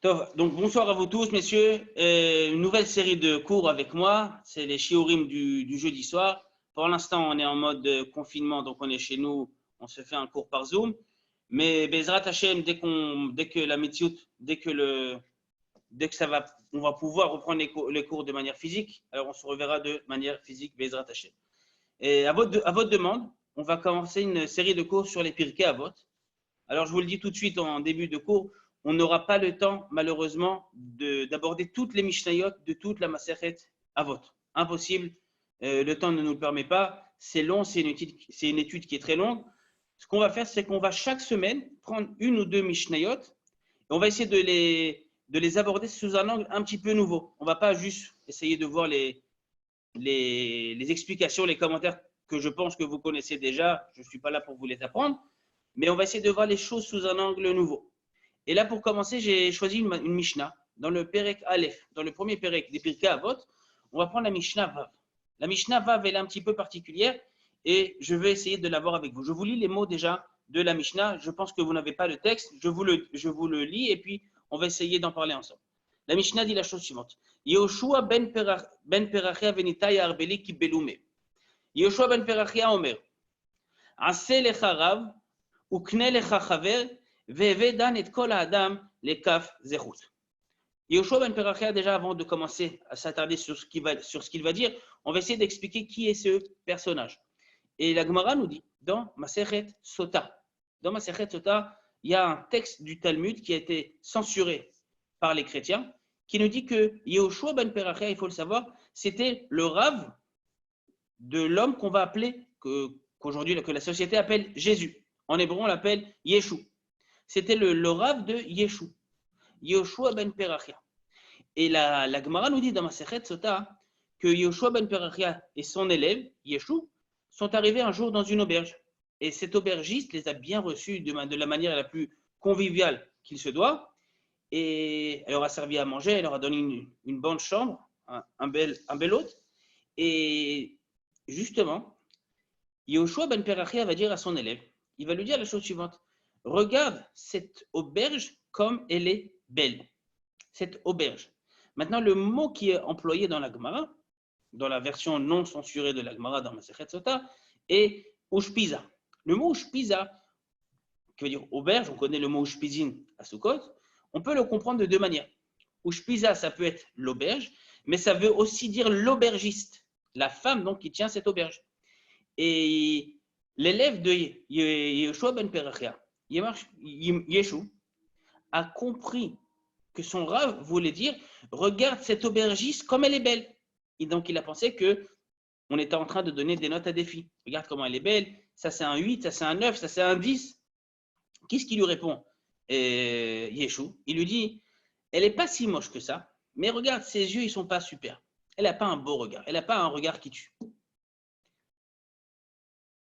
Donc, bonsoir à vous tous, messieurs. Une nouvelle série de cours avec moi. C'est les shiurim du jeudi soir. Pour l'instant, on est en mode confinement, donc on est chez nous. On se fait un cours par Zoom. Mais Bezrat Hashem, dès que la mitzvot, dès que ça va, on va pouvoir reprendre les cours de manière physique. Alors, on se reverra de manière physique, Bezrat Hashem. Et à votre demande, on va commencer une série de cours sur les Pirkei Avot. Alors, je vous le dis tout de suite en début de cours, on n'aura pas le temps, malheureusement, d'aborder toutes les Mishnayot de toute la Masechet Avot. Impossible, le temps ne nous le permet pas. C'est long, c'est une étude qui est très longue. Ce qu'on va faire, c'est qu'on va chaque semaine prendre une ou deux Mishnayot et on va essayer de les aborder sous un angle un petit peu nouveau. On ne va pas juste essayer de voir les explications, les commentaires que je pense que vous connaissez déjà. Je ne suis pas là pour vous les apprendre. Mais on va essayer de voir les choses sous un angle nouveau. Et là, pour commencer, j'ai choisi une Mishnah dans le Perek Aleph, dans le premier Perek des Pirkei Avot. On va prendre la Mishnah Vav. La Mishnah Vav, elle est un petit peu particulière et je vais essayer de la voir avec vous. Je vous lis les mots déjà de la Mishnah. Je pense que vous n'avez pas le texte. Je vous le lis et puis on va essayer d'en parler ensemble. La Mishnah dit la chose suivante. Yehoshua ben Perachia venitaya arbeli kibelume. Yehoshua ben Perachia omer. Ase lecha rav. Ukne lecha chaver, ve'evedan et kol ha'adam lekaf zechut. Yehoshua ben Perachia, déjà avant de commencer à s'attarder sur ce qu'il va dire, on va essayer d'expliquer qui est ce personnage. Et la Gemara nous dit, dans Masechet Sota, il y a un texte du Talmud qui a été censuré par les chrétiens, qui nous dit que Yehoshua ben Perachia, il faut le savoir, c'était le rave de l'homme qu'on va appeler, qu'aujourd'hui que la société appelle Jésus. En hébreu, on l'appelle Yeshua. C'était le rave de Yeshua, Yehoshua ben Perachia. Et la Gemara nous dit dans Masechet Sota que Yehoshua ben Perachia et son élève, Yeshua, sont arrivés un jour dans une auberge. Et cet aubergiste les a bien reçus de la manière la plus conviviale qu'il se doit. Et elle leur a servi à manger, elle leur a donné une bonne chambre, un bel hôte. Et justement, Yehoshua ben Perachia va dire à son élève, il va lui dire la chose suivante. Regarde cette auberge comme elle est belle. Cette auberge. Maintenant, le mot qui est employé dans la Gemara, dans la version non censurée de la Gemara dans Masechet Sota, est Ushpiza. Le mot Ushpiza, qui veut dire auberge, on connaît le mot Ushpizin à Sukkot, on peut le comprendre de deux manières. Ushpiza, ça peut être l'auberge, mais ça veut aussi dire l'aubergiste, la femme donc qui tient cette auberge. Et l'élève de Yehoshua ben Perachia, Yeshua, a compris que son rav voulait dire regarde cette aubergiste comme elle est belle. Et donc il a pensé qu'on était en train de donner des notes à des filles. Regarde comment elle est belle, ça c'est un 8, ça c'est un 9, ça c'est un 10. Qu'est-ce qu'il lui répond Yeshua, il lui dit elle n'est pas si moche que ça, mais regarde, ses yeux ils ne sont pas super. Elle n'a pas un beau regard, elle n'a pas un regard qui tue.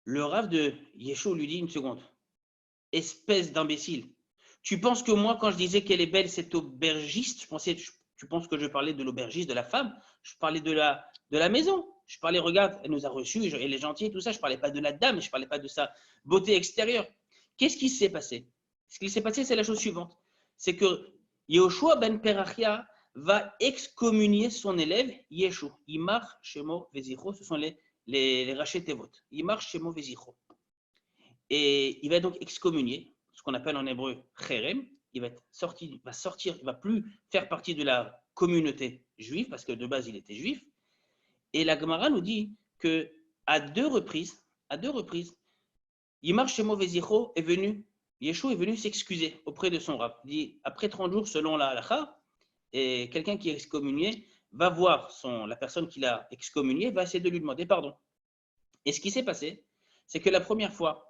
Le rav de Yeshua lui dit une seconde. Espèce d'imbécile. Tu penses que moi, quand je disais qu'elle est belle, cette aubergiste, tu penses que je parlais de l'aubergiste, de la femme, je parlais de la maison. Je parlais, regarde, elle nous a reçus, elle est gentille, tout ça. Je ne parlais pas de la dame, je ne parlais pas de sa beauté extérieure. Qu'est-ce qui s'est passé? Ce qui s'est passé, c'est la chose suivante. C'est que Yehoshua ben Perachia va excommunier son élève, Yeshua. Imar, Shemo, Vezicho, ce sont les rachets Tevot. Imar, Shemo, Vezicho. Et il va donc excommunier, ce qu'on appelle en hébreu Cherem. Il va sortir, il ne va plus faire partie de la communauté juive, parce que de base il était juif. Et la Gemara nous dit qu'à deux reprises, Yimar Shemo Vezicho est venu, Yeshua est venu s'excuser auprès de son rav. Il dit, après 30 jours, selon la halakha, et quelqu'un qui est excommunié va voir la personne qui l'a excommunié, va essayer de lui demander pardon. Et ce qui s'est passé, c'est que la première fois,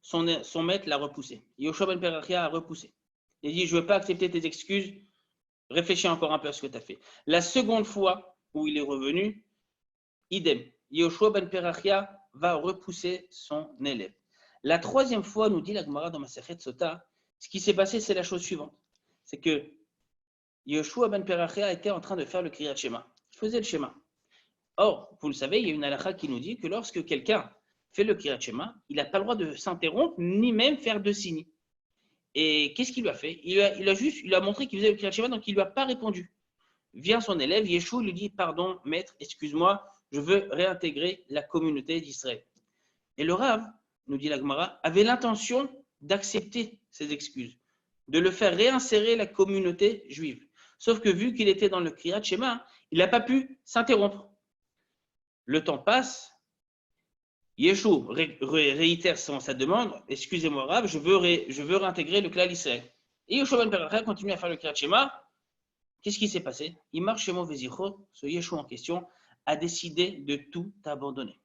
son maître l'a repoussé. Yehoshua ben Perachia a repoussé. Il dit, je ne veux pas accepter tes excuses, réfléchis encore un peu à ce que tu as fait. La seconde fois où il est revenu, idem. Yehoshua ben Perachia va repousser son élève. La troisième fois, nous dit la Gemara dans Masechet Sota, ce qui s'est passé, c'est la chose suivante. C'est que Yehoshua ben Perachia était en train de faire le Kriyat Shema. Il faisait le Shema. Or, vous le savez, il y a une halakha qui nous dit que lorsque quelqu'un fait le Kriyat Shema, il n'a pas le droit de s'interrompre, ni même faire de signes. Et qu'est-ce qu'il lui a fait? Il lui a montré qu'il faisait le Kriyat Shema, donc il ne lui a pas répondu. Vient son élève, Yeshua lui dit, pardon, maître, excuse-moi, je veux réintégrer la communauté d'Israël. Et le Rav, nous dit la Gemara, avait l'intention d'accepter ses excuses, de le faire réinsérer la communauté juive. Sauf que vu qu'il était dans le Kriyat Shema, il n'a pas pu s'interrompre. Le temps passe, Yeshua réitère sa demande, excusez-moi Rav, je veux réintégrer le Klal Israël. Et Yeshua ben Perachia continue à faire le Kriyat Shema. Qu'est-ce qui s'est passé? Il marche chez Movézicho, ce Yeshua en question a décidé de tout abandonner.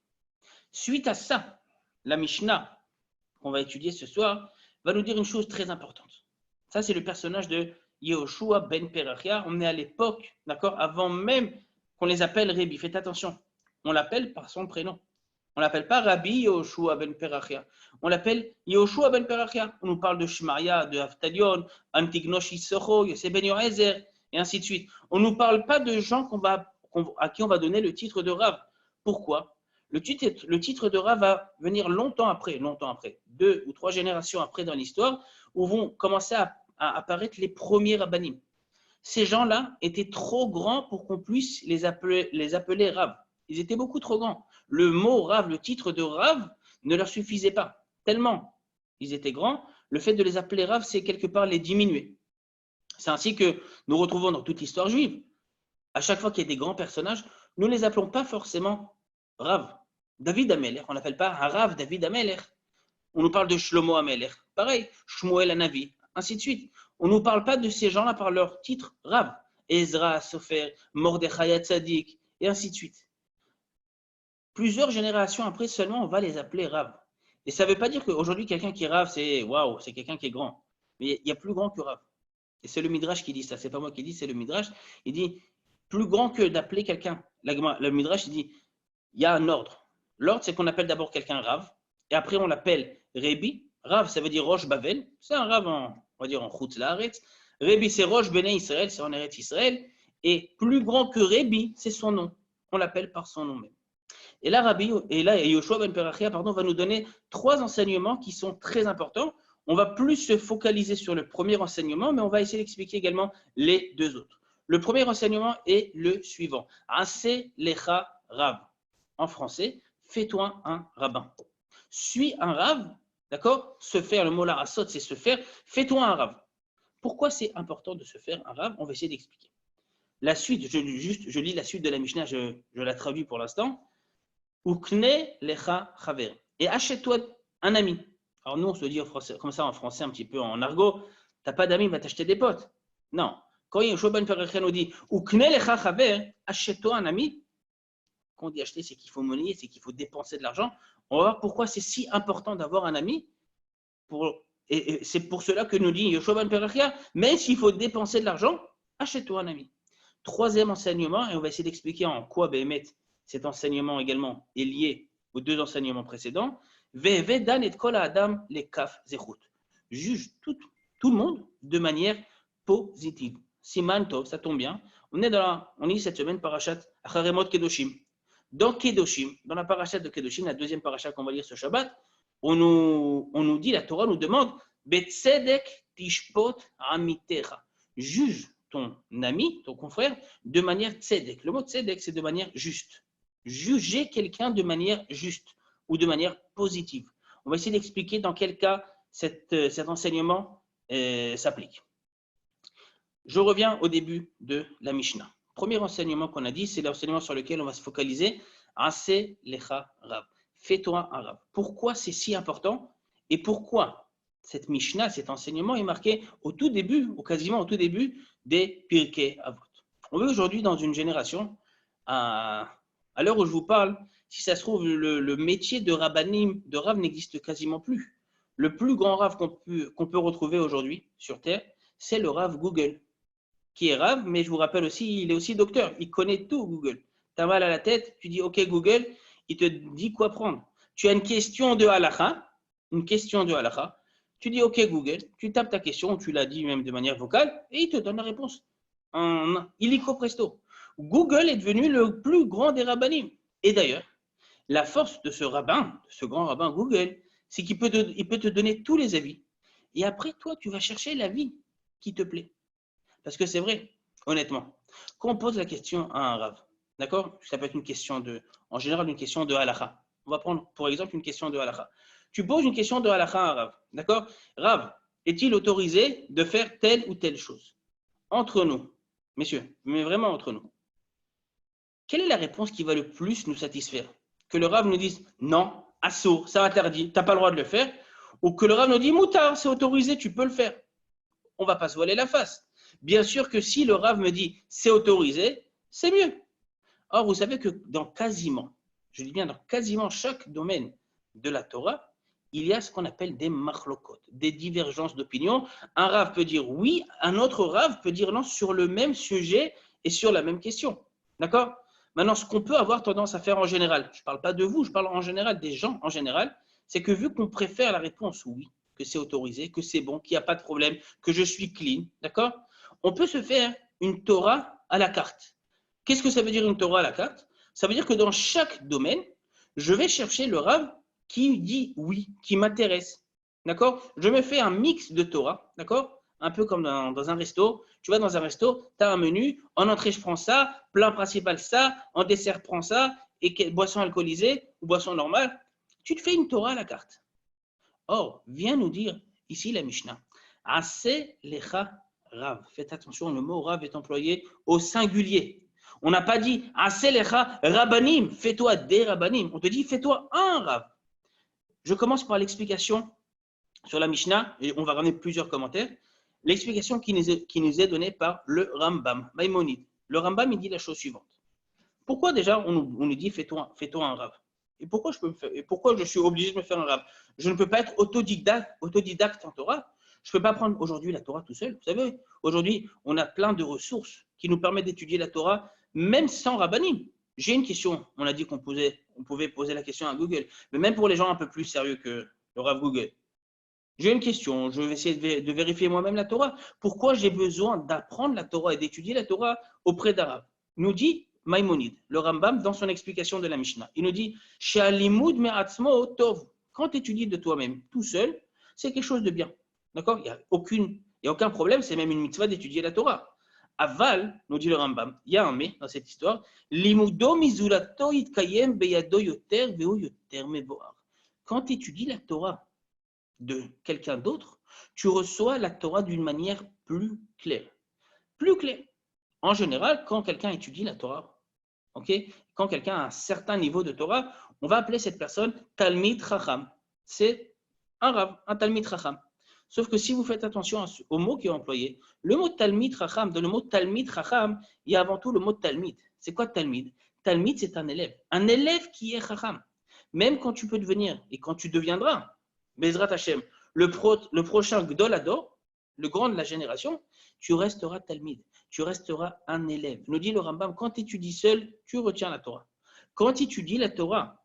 Suite à ça, la Mishnah qu'on va étudier ce soir va nous dire une chose très importante. Ça, c'est le personnage de Yehoshua ben Perachia. On est à l'époque, d'accord, avant même qu'on les appelle Rébi. Faites attention, on l'appelle par son prénom. On ne l'appelle pas Rabbi Yehoshua ben Perachia. On l'appelle Yehoshua ben Perachia. On nous parle de Shmaria, de Avtalion, Antignosh Issocho, Yosef ben Yoézer, et ainsi de suite. On ne nous parle pas de gens à qui on va donner le titre de Rav. Pourquoi? Le titre de Rav va venir longtemps après, 2 ou 3 générations après dans l'histoire, où vont commencer à apparaître les premiers rabbanim. Ces gens-là étaient trop grands pour qu'on puisse les appeler Rav. Ils étaient beaucoup trop grands. Le mot Rav, le titre de Rav, ne leur suffisait pas. Tellement ils étaient grands, le fait de les appeler Rav, c'est quelque part les diminuer. C'est ainsi que nous retrouvons dans toute l'histoire juive. À chaque fois qu'il y a des grands personnages, nous ne les appelons pas forcément Rav. David Amelech, on n'appelle pas un Rav David Amelech. On nous parle de Shlomo Amelech, pareil, Shmuel Hanavi, ainsi de suite. On ne nous parle pas de ces gens-là par leur titre Rav. Ezra, Sofer, Mordechai Tzadik, et ainsi de suite. Plusieurs générations après seulement, on va les appeler Rav. Et ça ne veut pas dire qu'aujourd'hui, quelqu'un qui est Rav, c'est waouh, c'est quelqu'un qui est grand. Mais il y a plus grand que Rav. Et c'est le Midrash qui dit ça, c'est pas moi qui dis, c'est le Midrash. Il dit, plus grand que d'appeler quelqu'un. Le Midrash, il dit, il y a un ordre. L'ordre, c'est qu'on appelle d'abord quelqu'un Rav, et après on l'appelle Rébi. Rav, ça veut dire Rosh Bavel. C'est un Rav, on va dire en Chutz Laaretz. Rébi, c'est Rosh Bnei Israël, c'est en Eretz Israël. Et plus grand que Rébi, c'est son nom. On l'appelle par son nom même. Et là, Yehoshua ben Perachia, va nous donner 3 enseignements qui sont très importants. On va plus se focaliser sur le premier enseignement, mais on va essayer d'expliquer également les 2 autres. Le premier enseignement est le suivant. Aseh lecha rav. En français, fais-toi un rabbin. Suis un rav, d'accord? Se faire, le mot larasot, c'est se faire. Fais-toi un rav. Pourquoi c'est important de se faire un rav? On va essayer d'expliquer. La suite, je lis la suite de la Mishnah, je la traduis pour l'instant. Ukne lecha chaver. Et achète-toi un ami. Alors nous, on se dit comme ça en français, un petit peu en argot, t'as pas d'amis, va t'acheter des potes. Non. Quand Yehoshua ben Perachia nous dit Ukne lecha chaver, achète-toi un ami. Quand on dit acheter, c'est qu'il faut monnayer, c'est qu'il faut dépenser de l'argent. On va voir pourquoi c'est si important d'avoir un ami. Et c'est pour cela que nous dit Yehoshua ben Perachia, mais s'il faut dépenser de l'argent, achète-toi un ami. 3e enseignement, et on va essayer d'expliquer en quoi Béhémet, cet enseignement également est lié aux 2 enseignements précédents. Ve'edan et kol ha'adam lekaf zechut. Juge tout le monde de manière positive. Siman tov, ça tombe bien. On est cette semaine parashat Acharemot Kedoshim. Dans Kedoshim, dans la parashat de Kedoshim, la 2e parashat qu'on va lire ce Shabbat, on nous dit, la Torah nous demande Betzedek tishpot amitecha. Juge ton ami, ton confrère, de manière tzedek. Le mot tzedek, c'est de manière juste. Juger quelqu'un de manière juste ou de manière positive. On va essayer d'expliquer dans quel cas cet enseignement s'applique. Je reviens au début de la Mishnah. Premier enseignement qu'on a dit, c'est l'enseignement sur lequel on va se focaliser. Aseh lecha rav. Fais-toi un rav. Pourquoi c'est si important et pourquoi cette Mishnah, cet enseignement est marqué au tout début, ou quasiment au tout début des Pirkei Avot. On est aujourd'hui dans une génération, à l'heure où je vous parle, si ça se trouve, le métier de rabbanim, de rav n'existe quasiment plus. Le plus grand rav qu'on peut retrouver aujourd'hui sur Terre, c'est le rav Google, qui est rav, mais je vous rappelle aussi, il est aussi docteur. Il connaît tout, Google. Tu as mal à la tête, tu dis OK Google, il te dit quoi prendre. Tu as une question de halakha, tu dis OK Google, tu tapes ta question, tu l'as dit même de manière vocale, et il te donne la réponse. Illico presto. Google est devenu le plus grand des rabbanim. Et d'ailleurs, la force de ce rabbin, de ce grand rabbin Google, c'est qu'il peut te donner tous les avis. Et après, toi, tu vas chercher la vie qui te plaît. Parce que c'est vrai, honnêtement, quand on pose la question à un Rav, d'accord? Ça peut être une question en général, une question de halakha. On va prendre, pour exemple, une question de halakha. Tu poses une question de halakha à un Rav, d'accord? Rav, est-il autorisé de faire telle ou telle chose? Entre nous, messieurs, mais vraiment entre nous. Quelle est la réponse qui va le plus nous satisfaire? Que le Rav nous dise non, assour, c'est interdit, tu n'as pas le droit de le faire, ou que le Rav nous dise moutar, c'est autorisé, tu peux le faire. On ne va pas se voiler la face. Bien sûr que si le Rav me dit c'est autorisé, c'est mieux. Or, vous savez que dans quasiment, je dis bien dans quasiment chaque domaine de la Torah, il y a ce qu'on appelle des machlokot, des divergences d'opinion. Un Rav peut dire oui, un autre Rav peut dire non sur le même sujet et sur la même question. D'accord? Maintenant, ce qu'on peut avoir tendance à faire en général, je ne parle pas de vous, je parle en général des gens en général, c'est que vu qu'on préfère la réponse oui, que c'est autorisé, que c'est bon, qu'il n'y a pas de problème, que je suis clean, d'accord? On peut se faire une Torah à la carte. Qu'est-ce que ça veut dire une Torah à la carte? Ça veut dire que dans chaque domaine, je vais chercher le Rav qui dit oui, qui m'intéresse. D'accord? Je me fais un mix de Torah, d'accord? Un peu comme dans un resto. Tu vas dans un resto, tu as un menu, en entrée je prends ça, plat principal ça, en dessert prends ça, et boisson alcoolisée ou boisson normale. Tu te fais une Torah à la carte. Or, vient nous dire ici la Mishnah, Ase lecha Rav. Faites attention, le mot Rav est employé au singulier. On n'a pas dit Ase lecha Rabbanim, fais-toi des Rabbanim. On te dit fais-toi un Rav. Je commence par l'explication sur la Mishnah, et on va ramener plusieurs commentaires. L'explication qui nous est donnée par le Rambam, Maïmonide. Le Rambam, il dit la chose suivante. Pourquoi déjà on nous dit fais-toi un Rav? Et pourquoi je suis obligé de me faire un Rav? Je ne peux pas être autodidacte en Torah. Je ne peux pas prendre aujourd'hui la Torah tout seul. Vous savez, aujourd'hui, on a plein de ressources qui nous permettent d'étudier la Torah, même sans rabbanim. J'ai une question. On a dit qu'on pouvait poser la question à Google. Mais même pour les gens un peu plus sérieux que le Rav Google. J'ai une question. Je vais essayer de vérifier moi-même la Torah. Pourquoi j'ai besoin d'apprendre la Torah et d'étudier la Torah auprès d'Arabes? Nous dit Maïmonide, le Rambam, dans son explication de la Mishnah. Il nous dit quand tu étudies de toi-même, tout seul, c'est quelque chose de bien. D'accord? Il n'y a aucun problème, c'est même une mitzvah d'étudier la Torah. Aval, nous dit le Rambam, il y a un mais dans cette histoire. Quand tu étudies la Torah de quelqu'un d'autre, tu reçois la Torah d'une manière plus claire. Plus claire. En général, quand quelqu'un étudie la Torah, quand quelqu'un a un certain niveau de Torah, on va appeler cette personne Talmid Chacham. C'est un Rav, un Talmid Chacham. Sauf que si vous faites attention au mot qui est employé, le mot Talmid Chacham, dans le mot Talmid Chacham, il y a avant tout le mot Talmid. C'est quoi Talmid? Talmid, c'est un élève qui est Chacham. Même quand tu peux devenir, et quand tu deviendras, Bezrat Hashem, le prochain Gdol Ador, le grand de la génération, tu resteras Talmid. Tu resteras un élève. Nous dit le Rambam, quand tu étudies seul, tu retiens la Torah. Quand tu étudies la Torah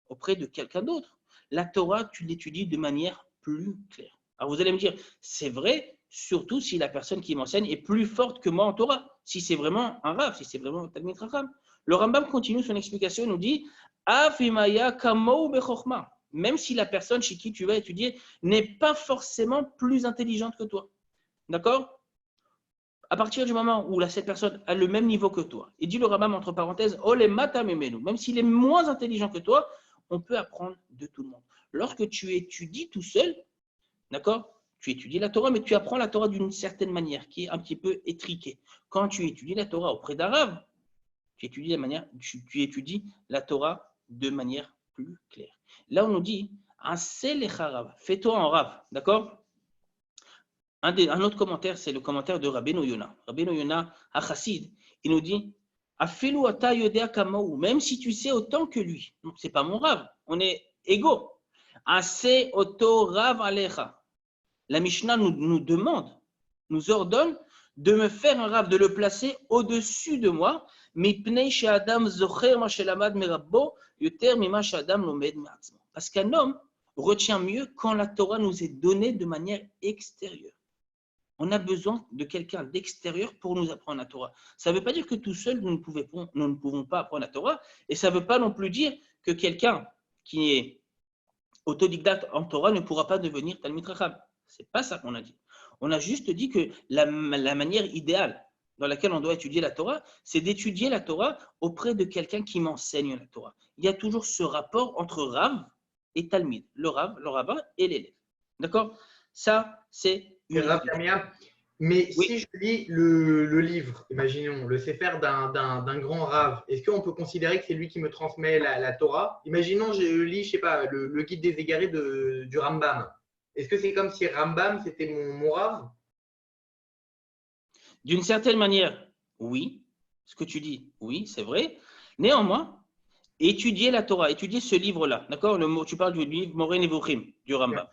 auprès de quelqu'un d'autre, la Torah, tu l'étudies de manière plus claire. Alors vous allez me dire, c'est vrai, surtout si la personne qui m'enseigne est plus forte que moi en Torah. Si c'est vraiment un Rav, si c'est vraiment un Talmid Chacham. Le Rambam continue son explication, il nous dit, Afimaya kamou bechokma. Même si la personne chez qui tu vas étudier n'est pas forcément plus intelligente que toi. D'accord? À partir du moment où cette personne a le même niveau que toi, et dit le Rambam entre parenthèses, même s'il est moins intelligent que toi, on peut apprendre de tout le monde. Lorsque tu étudies tout seul, d'accord? Tu étudies la Torah, mais tu apprends la Torah d'une certaine manière, qui est un petit peu étriquée. Quand tu étudies la Torah auprès d'Arabes, tu étudies la Torah de manière plus claire. Là, on nous dit, fais-toi en Rav, d'accord? Un autre commentaire, c'est le commentaire de Rabbeinu Yonah. Rabbeinu Yonah, à Chassid, il nous dit, même si tu sais autant que lui, donc c'est pas mon Rav, on est égaux. Ase oto Rav alecha. La Mishnah nous demande, nous ordonne de me faire un Rav, de le placer au-dessus de moi, parce qu'un homme retient mieux quand la Torah nous est donnée de manière extérieure. On a besoin de quelqu'un d'extérieur pour nous apprendre la Torah. Ça ne veut pas dire que tout seul, nous ne pouvons pas apprendre la Torah. Et ça ne veut pas non plus dire que quelqu'un qui est autodidacte en Torah ne pourra pas devenir Talmid Chacham. C'est pas ça qu'on a dit. On a juste dit que la manière idéale dans laquelle on doit étudier la Torah, c'est d'étudier la Torah auprès de quelqu'un qui m'enseigne la Torah. Il y a toujours ce rapport entre Rav et Talmid, le Rav, le rabbin et l'élève. D'accord? Ça, c'est une C'est Rav explication. Damia. Mais si Oui. je lis le livre, imaginons, le Sefer d'un grand Rav, est-ce qu'on peut considérer que c'est lui qui me transmet la Torah? Imaginons, je lis, je sais pas, le guide des égarés du Rambam. Est-ce que c'est comme si Rambam, c'était mon Rav? D'une certaine manière, oui. Ce que tu dis, oui, c'est vrai. Néanmoins, étudier la Torah, étudier ce livre-là, d'accord? Tu parles du livre Moreh Nevuchim du Rambam.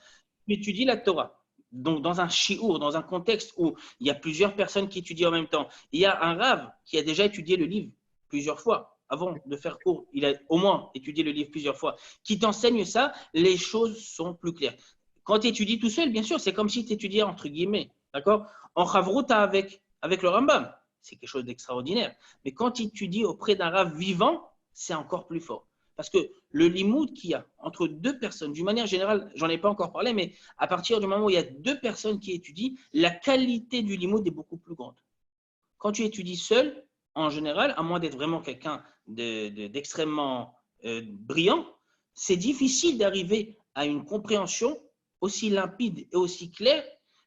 Tu étudies la Torah. Donc, dans un shiur, dans un contexte où il y a plusieurs personnes qui étudient en même temps, il y a un Rav qui a déjà étudié le livre plusieurs fois. Avant de faire cours, il a au moins étudié le livre plusieurs fois. Qui t'enseigne ça, les choses sont plus claires. Quand tu étudies tout seul, bien sûr, c'est comme si tu étudiais entre guillemets, d'accord? En Chavruta avec le Rambam, c'est quelque chose d'extraordinaire. Mais quand tu étudies auprès d'un Rav vivant, c'est encore plus fort. Parce que le limoud qu'il y a entre deux personnes, d'une manière générale, j'en ai pas encore parlé, mais à partir du moment où il y a deux personnes qui étudient, la qualité du limoud est beaucoup plus grande. Quand tu étudies seul, en général, à moins d'être vraiment quelqu'un d'extrêmement brillant, c'est difficile d'arriver à une compréhension aussi limpide et aussi claire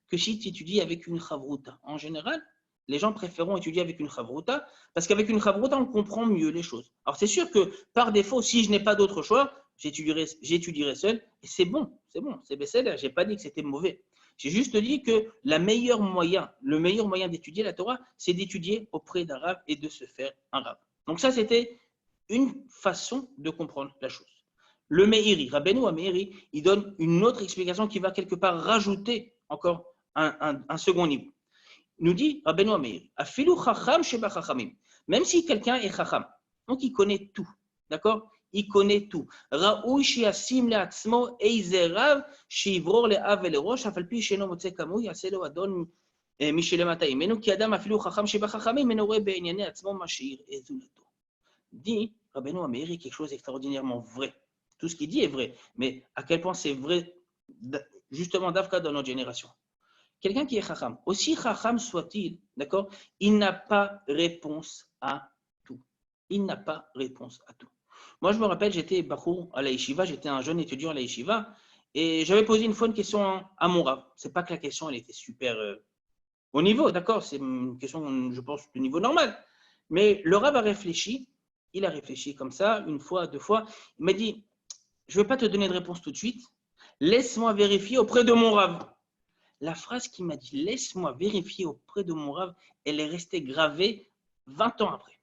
que si tu étudies avec une chavruta. En général, les gens préféreront étudier avec une chavruta parce qu'avec une chavruta, on comprend mieux les choses. Alors, c'est sûr que par défaut, si je n'ai pas d'autre choix, j'étudierai seul et c'est bon, c'est Besséder. Je n'ai pas dit que c'était mauvais. J'ai juste dit que le meilleur moyen d'étudier la Torah, c'est d'étudier auprès d'un rabbin et de se faire un rabbin. Donc ça, c'était une façon de comprendre la chose. Le Meiri, Rabbeinu Meiri, il donne une autre explication qui va quelque part rajouter encore un second niveau. Il nous dit Rabbeinu Meiri, Afilu chacham sheba chachamim. Même si quelqu'un est chacham, donc il connaît tout, d'accord? Il connaît tout. ראוי שישים לעצמו איזה רב שיברור לאב ולראש, אף על פי שאינו מוצא כמוהו, יעשה לו אדון משלמטה עמנו, כי אדם אפילו חכם שבחכמים אינו רואה בענייני עצמו מה שיראה זולתו. Dit Rabbeinu Meiri quelque chose d'extraordinairement vrai. Tout ce qu'il dit est vrai, mais à quel point c'est vrai, justement, d'Afka dans notre génération. Quelqu'un qui est chacham, aussi chacham soit-il, d'accord, il n'a pas réponse à tout. Il n'a pas réponse à tout. Moi, je me rappelle, j'étais Bachour à la Yeshiva, j'étais un jeune étudiant à la Yeshiva, et j'avais posé une fois une question à mon Rav. C'est pas que la question, elle était super au niveau, d'accord? C'est une question, je pense, de niveau normal. Mais le Rav a réfléchi, il a réfléchi comme ça, une fois, deux fois. Il m'a dit, je ne vais pas te donner de réponse tout de suite, laisse-moi vérifier auprès de mon Rav. La phrase qu'il m'a dit, laisse-moi vérifier auprès de mon Rav, elle est restée gravée 20 ans après.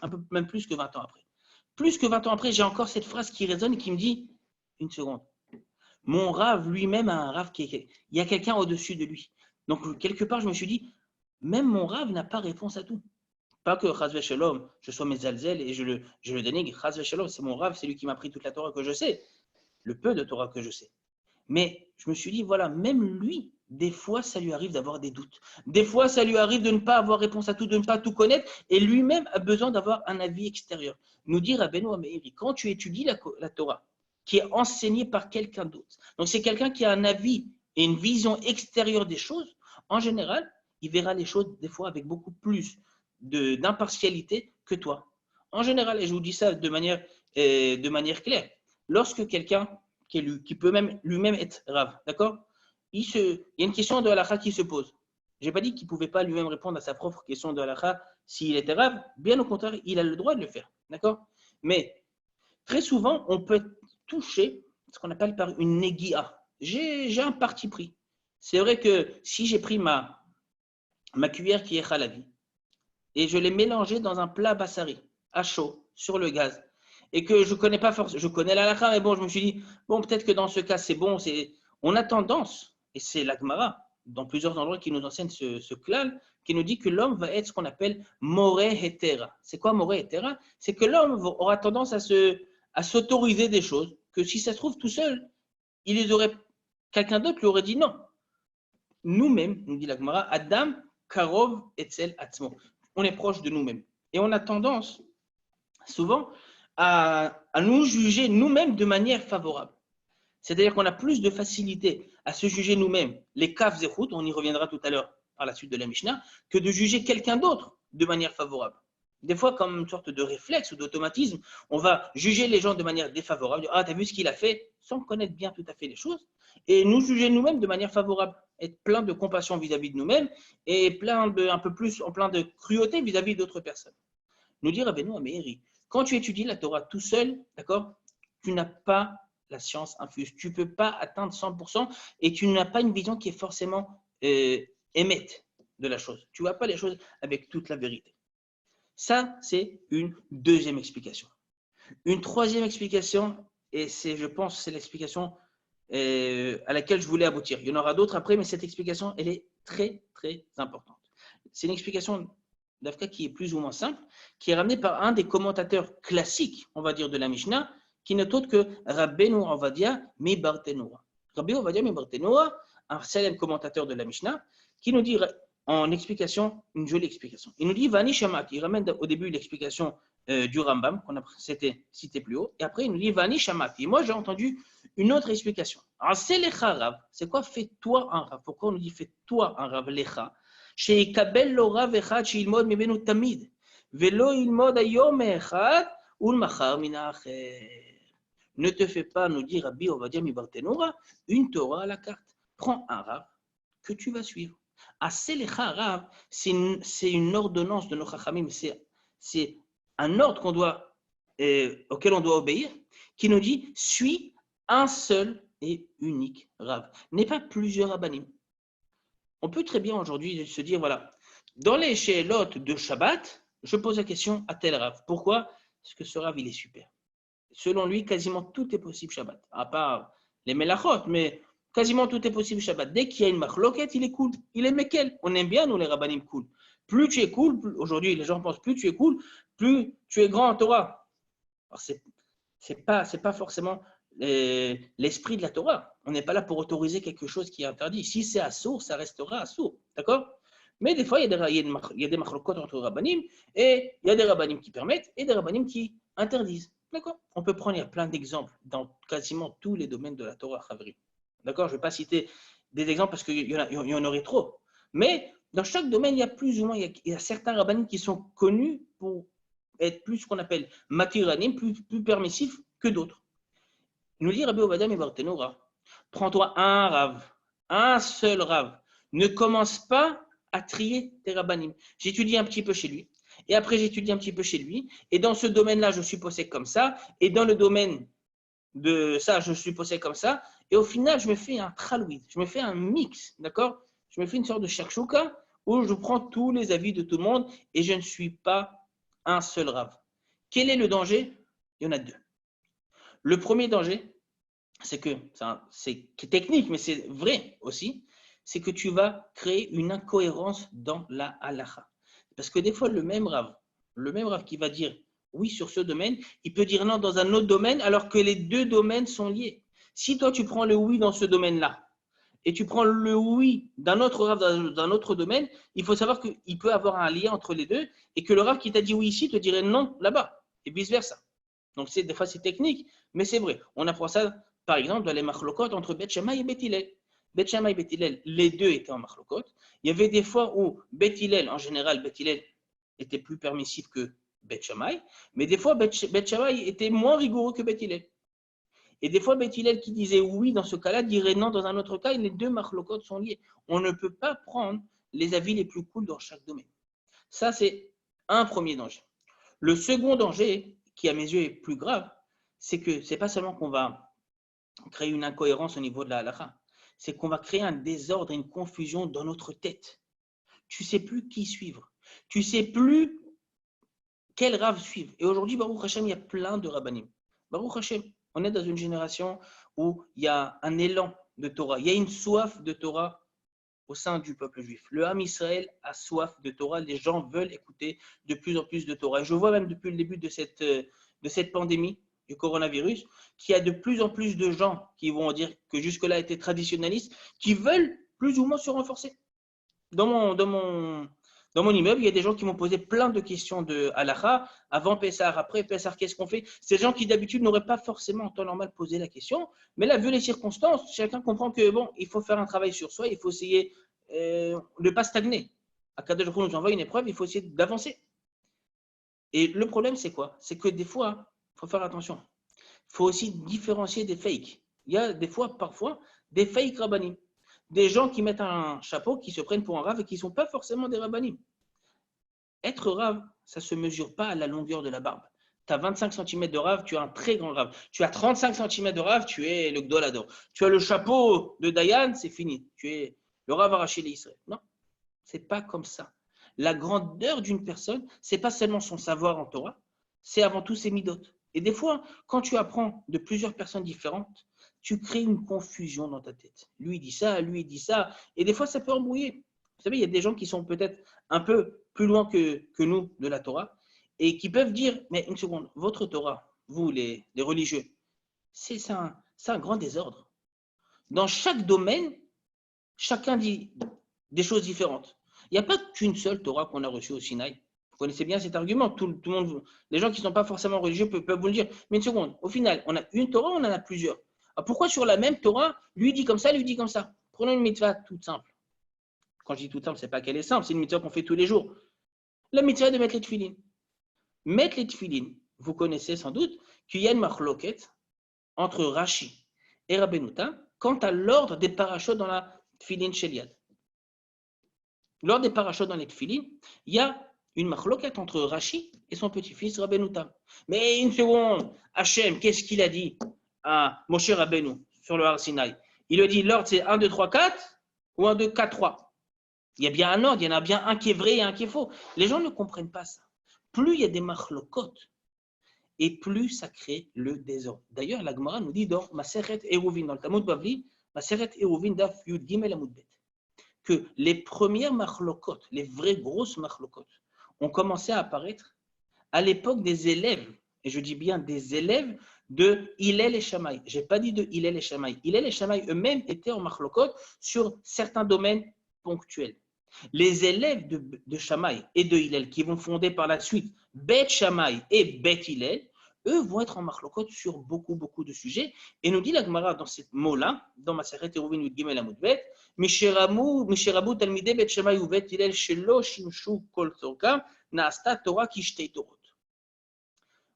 Un peu, même plus que 20 ans après. Plus que 20 ans après, j'ai encore cette phrase qui résonne et qui me dit, une seconde, mon Rav lui-même a un Rav il y a quelqu'un au-dessus de lui. Donc, quelque part, je me suis dit, même mon Rav n'a pas réponse à tout. Pas que Chaz Shalom, je sois Mezalzel et je le dénigre. Chaz Shalom, c'est mon Rav, c'est lui qui m'a appris toute la Torah que je sais, le peu de Torah que je sais. Mais je me suis dit, voilà, même lui, des fois, ça lui arrive d'avoir des doutes. Des fois, ça lui arrive de ne pas avoir réponse à tout, de ne pas tout connaître, et lui-même a besoin d'avoir un avis extérieur. Nous dit Rabbeinu Meiri, quand tu étudies la Torah, qui est enseignée par quelqu'un d'autre, donc c'est quelqu'un qui a un avis et une vision extérieure des choses, en général, il verra les choses des fois avec beaucoup plus d'impartialité que toi. En général, et je vous dis ça de manière claire, lorsque quelqu'un qui peut même lui-même être Rav, d'accord? Il y a une question de halakha qui se pose. Je n'ai pas dit qu'il ne pouvait pas lui-même répondre à sa propre question de halakha s'il était Rav. Bien au contraire, il a le droit de le faire, d'accord? Mais très souvent, on peut toucher ce qu'on appelle par une negia. J'ai un parti pris. C'est vrai que si j'ai pris ma cuillère qui est halavi et je l'ai mélangée dans un plat bassari, à chaud, sur le gaz, et que je connais pas forcément, je connais la halakha, mais bon, je me suis dit, bon, peut-être que dans ce cas, c'est bon. On a tendance, et c'est la Gemara, dans plusieurs endroits qui nous enseigne ce klal, qui nous dit que l'homme va être ce qu'on appelle moré hetera. C'est quoi moré hetera? C'est que l'homme aura tendance à s'autoriser des choses, que si ça se trouve tout seul, quelqu'un d'autre lui aurait dit non. Nous-mêmes, nous dit la Gemara, Adam, Karov, Etzel, Atzmo. On est proche de nous-mêmes. Et on a tendance, souvent, à nous juger nous-mêmes de manière favorable. C'est-à-dire qu'on a plus de facilité à se juger nous-mêmes, les kaf zechut, on y reviendra tout à l'heure par la suite de la Mishnah, que de juger quelqu'un d'autre de manière favorable. Des fois, comme une sorte de réflexe ou d'automatisme, on va juger les gens de manière défavorable. Ah, tu as vu ce qu'il a fait, sans connaître bien tout à fait les choses, et nous juger nous-mêmes de manière favorable, être plein de compassion vis-à-vis de nous-mêmes et un peu plus en plein de cruauté vis-à-vis d'autres personnes. Nous dire Rabbeinu Ameiri, quand tu étudies la Torah tout seul, d'accord, tu n'as pas la science infuse, tu ne peux pas atteindre 100% et tu n'as pas une vision qui est forcément émette de la chose. Tu ne vois pas les choses avec toute la vérité. Ça, c'est une deuxième explication. Une troisième explication, et je pense, c'est l'explication à laquelle je voulais aboutir. Il y en aura d'autres après, mais cette explication, elle est très, très importante. C'est une explication d'Afka qui est plus ou moins simple, qui est ramenée par un des commentateurs classiques, on va dire, de la Mishnah, qui n'est autre que Rabbeinu Ovadia mi Barthénoa. Rabbeinu Ovadia mi Barthénoa, un célèbre commentateur de la Mishnah, qui nous dit en explication, une jolie explication. Il nous dit Vani Shamati. Il ramène au début l'explication du Rambam, qu'on a cité plus haut, et après il nous dit Vani Shamati. Moi j'ai entendu une autre explication. C'est quoi fais-toi un Rav? Pourquoi on nous dit fais-toi un Rav Lecha? שיקבל לו רב אחד שילמוד ממנו תמיד, ולא ילמוד היום מאחד ולמחר מן האחר. Ne te fais pas, nous dit Rabbi Ovadia mi Barthénoa, une Torah à la carte. Prends un Rav que tu vas suivre. Aselecha Rav, c'est une ordonnance de nos Chachamim, c'est un ordre auquel on doit obéir, qui nous dit suis un seul et unique Rav. N'est pas plusieurs Rabbanim. On peut très bien aujourd'hui se dire, voilà, dans les Sheelot de Shabbat, je pose la question à tel Rav. Pourquoi? Parce que ce Rav, il est super. Selon lui, quasiment tout est possible Shabbat. À part les Melachot, mais quasiment tout est possible Shabbat. Dès qu'il y a une machloket, il est cool. Il est mekel. On aime bien, nous, les Rabbanim cool. Plus tu es cool, aujourd'hui, les gens pensent plus tu es cool, plus tu es grand en Torah. Alors, c'est pas forcément l'esprit de la Torah. On n'est pas là pour autoriser quelque chose qui est interdit. Si c'est assourd, ça restera assourd. D'accord? Mais des fois, il y a des machlokot entre rabbanim et il y a des rabbanim qui permettent et des rabbanim qui interdisent. D'accord? On peut prendre, il y a plein d'exemples dans quasiment tous les domaines de la Torah, Chavri. D'accord? Je ne vais pas citer des exemples parce qu'il y en aurait trop. Mais dans chaque domaine, il y a plus ou moins, il y a certains rabbanim qui sont connus pour être plus ce qu'on appelle matiranim, plus permissifs que d'autres. Il nous dit Rabbi Ovadia mi Barthénoa, prends-toi un Rav, un seul Rav. Ne commence pas à trier tes rabbanim. J'étudie un petit peu chez lui, et après j'étudie un petit peu chez lui, et dans ce domaine-là, je suis posé comme ça, et dans le domaine de ça, je suis posé comme ça, et au final, je me fais un tralouid, je me fais un mix, d'accord? Je me fais une sorte de shakshuka, où je prends tous les avis de tout le monde, et je ne suis pas un seul Rav. Quel est le danger? Il y en a deux. Le premier danger, c'est technique, mais c'est vrai aussi, c'est que tu vas créer une incohérence dans la halacha. Parce que des fois, le même Rav qui va dire oui sur ce domaine, il peut dire non dans un autre domaine, alors que les deux domaines sont liés. Si toi, tu prends le oui dans ce domaine-là, et tu prends le oui d'un autre Rav d'un autre domaine, il faut savoir qu'il peut avoir un lien entre les deux, et que le Rav qui t'a dit oui ici te dirait non là-bas, et vice-versa. Donc, des fois, c'est technique, mais c'est vrai. On apprend ça, par exemple, dans les machlokot entre Beth Shammai et Beth Hillel. Beth Shammai et Beth Hillel, les deux étaient en machlokot. Il y avait des fois où Beth Hillel, en général, Beth Hillel était plus permissif que Beth Shammai, mais des fois, Beth Shammai était moins rigoureux que Beth Hillel. Et des fois, Beth Hillel qui disait oui dans ce cas-là, dirait non dans un autre cas, et les deux machlokot sont liés. On ne peut pas prendre les avis les plus cool dans chaque domaine. Ça, c'est un premier danger. Le second danger, qui à mes yeux est plus grave, c'est que ce n'est pas seulement qu'on va créer une incohérence au niveau de la halakha, c'est qu'on va créer un désordre et une confusion dans notre tête. Tu ne sais plus qui suivre. Tu ne sais plus quel Rav suivre. Et aujourd'hui, Baruch Hashem, il y a plein de rabbanim. Baruch Hashem, on est dans une génération où il y a un élan de Torah. Il y a une soif de Torah au sein du peuple juif. Le Ham Israël a soif de Torah. Les gens veulent écouter de plus en plus de Torah. Et je vois même depuis le début de cette pandémie du coronavirus qu'il y a de plus en plus de gens qui vont dire que jusque-là étaient traditionnalistes, qui veulent plus ou moins se renforcer. Dans Dans mon immeuble, il y a des gens qui m'ont posé plein de questions de halakha, avant Pessah, après Pessah, qu'est-ce qu'on fait? C'est des gens qui d'habitude n'auraient pas forcément en temps normal posé la question, mais là, vu les circonstances, chacun comprend que bon, il faut faire un travail sur soi, il faut essayer de ne pas stagner. À Kadosh Baruch Hu nous envoie une épreuve, il faut essayer d'avancer. Et le problème, c'est quoi? C'est que des fois, il faut faire attention. Il faut aussi différencier des fakes. Il y a des fois, parfois, des fakes rabbanim. Des gens qui mettent un chapeau, qui se prennent pour un rave et qui ne sont pas forcément des rabbanim. Être rave, ça ne se mesure pas à la longueur de la barbe. Tu as 25 cm de rave, tu as un très grand rave. Tu as 35 cm de rave, tu es le Gdolador. Tu as le chapeau de Dayan, c'est fini. Tu es le rave arraché d'Israël. Non, ce n'est pas comme ça. La grandeur d'une personne, ce n'est pas seulement son savoir en Torah, c'est avant tout ses midotes. Et des fois, quand tu apprends de plusieurs personnes différentes, tu crées une confusion dans ta tête. Lui dit ça, lui dit ça, et des fois, ça peut embrouiller. Vous savez, il y a des gens qui sont peut-être un peu plus loin que nous de la Torah et qui peuvent dire, mais une seconde, votre Torah, vous les religieux, c'est un grand désordre. Dans chaque domaine, chacun dit des choses différentes. Il n'y a pas qu'une seule Torah qu'on a reçue au Sinaï. Vous connaissez bien cet argument. Tout le monde, les gens qui ne sont pas forcément religieux peuvent vous le dire. Mais une seconde, au final, on a une Torah, on en a plusieurs. Alors pourquoi sur la même Torah, lui dit comme ça, lui dit comme ça? Prenons une mitzvah toute simple. Quand je dis toute simple, ce n'est pas qu'elle est simple, c'est une mitzvah qu'on fait tous les jours. La mitzvah de mettre les tefilines. Mettre les tefilines, vous connaissez sans doute qu'il y a une marloquette entre Rashi et Rabbeinu Tam quant à l'ordre des parachutes dans la tefilin Sheliad. Lors des parachutes dans les tefilines, il y a une marloquette entre Rashi et son petit-fils Rabbeinu Tam. Mais une seconde, Hachem, qu'est-ce qu'il a dit à Moshe Rabbeinu sur le Har Sinaï? Il lui dit l'ordre c'est 1, 2, 3, 4 ou 1, 2, 4, 3. Il y a bien un ordre, il y en a bien un qui est vrai et un qui est faux. Les gens ne comprennent pas ça. Plus il y a des marlokotes, et plus ça crée le désordre. D'ailleurs, la Gemara nous dit dans Maseret Eruvin, dans le Talmud Bavli, Maseret Eruvin Daf Yud Gimel Amud Bet, que les premières marlokotes, les vraies grosses marlokotes, ont commencé à apparaître à l'époque des élèves, et je dis bien des élèves de Hillel et Shammai. Je n'ai pas dit de Hillel et Shammai. Hillel et Shammai eux-mêmes étaient en marlokote sur certains domaines ponctuels. Les élèves de Shammai et de Hillel qui vont fonder par la suite Bet Shammai et Bet Hillel, eux vont être en marlokote sur beaucoup de sujets. Et nous dit la Gemara dans ce mot-là, dans Maseret Eruvin Yud Gimel Amud Bet, Misherabu Talmidei Bet Shammai ou Bet Hillel Shelo Shimshu Kol Tzorkam Naasta Torah Kishtei Torot.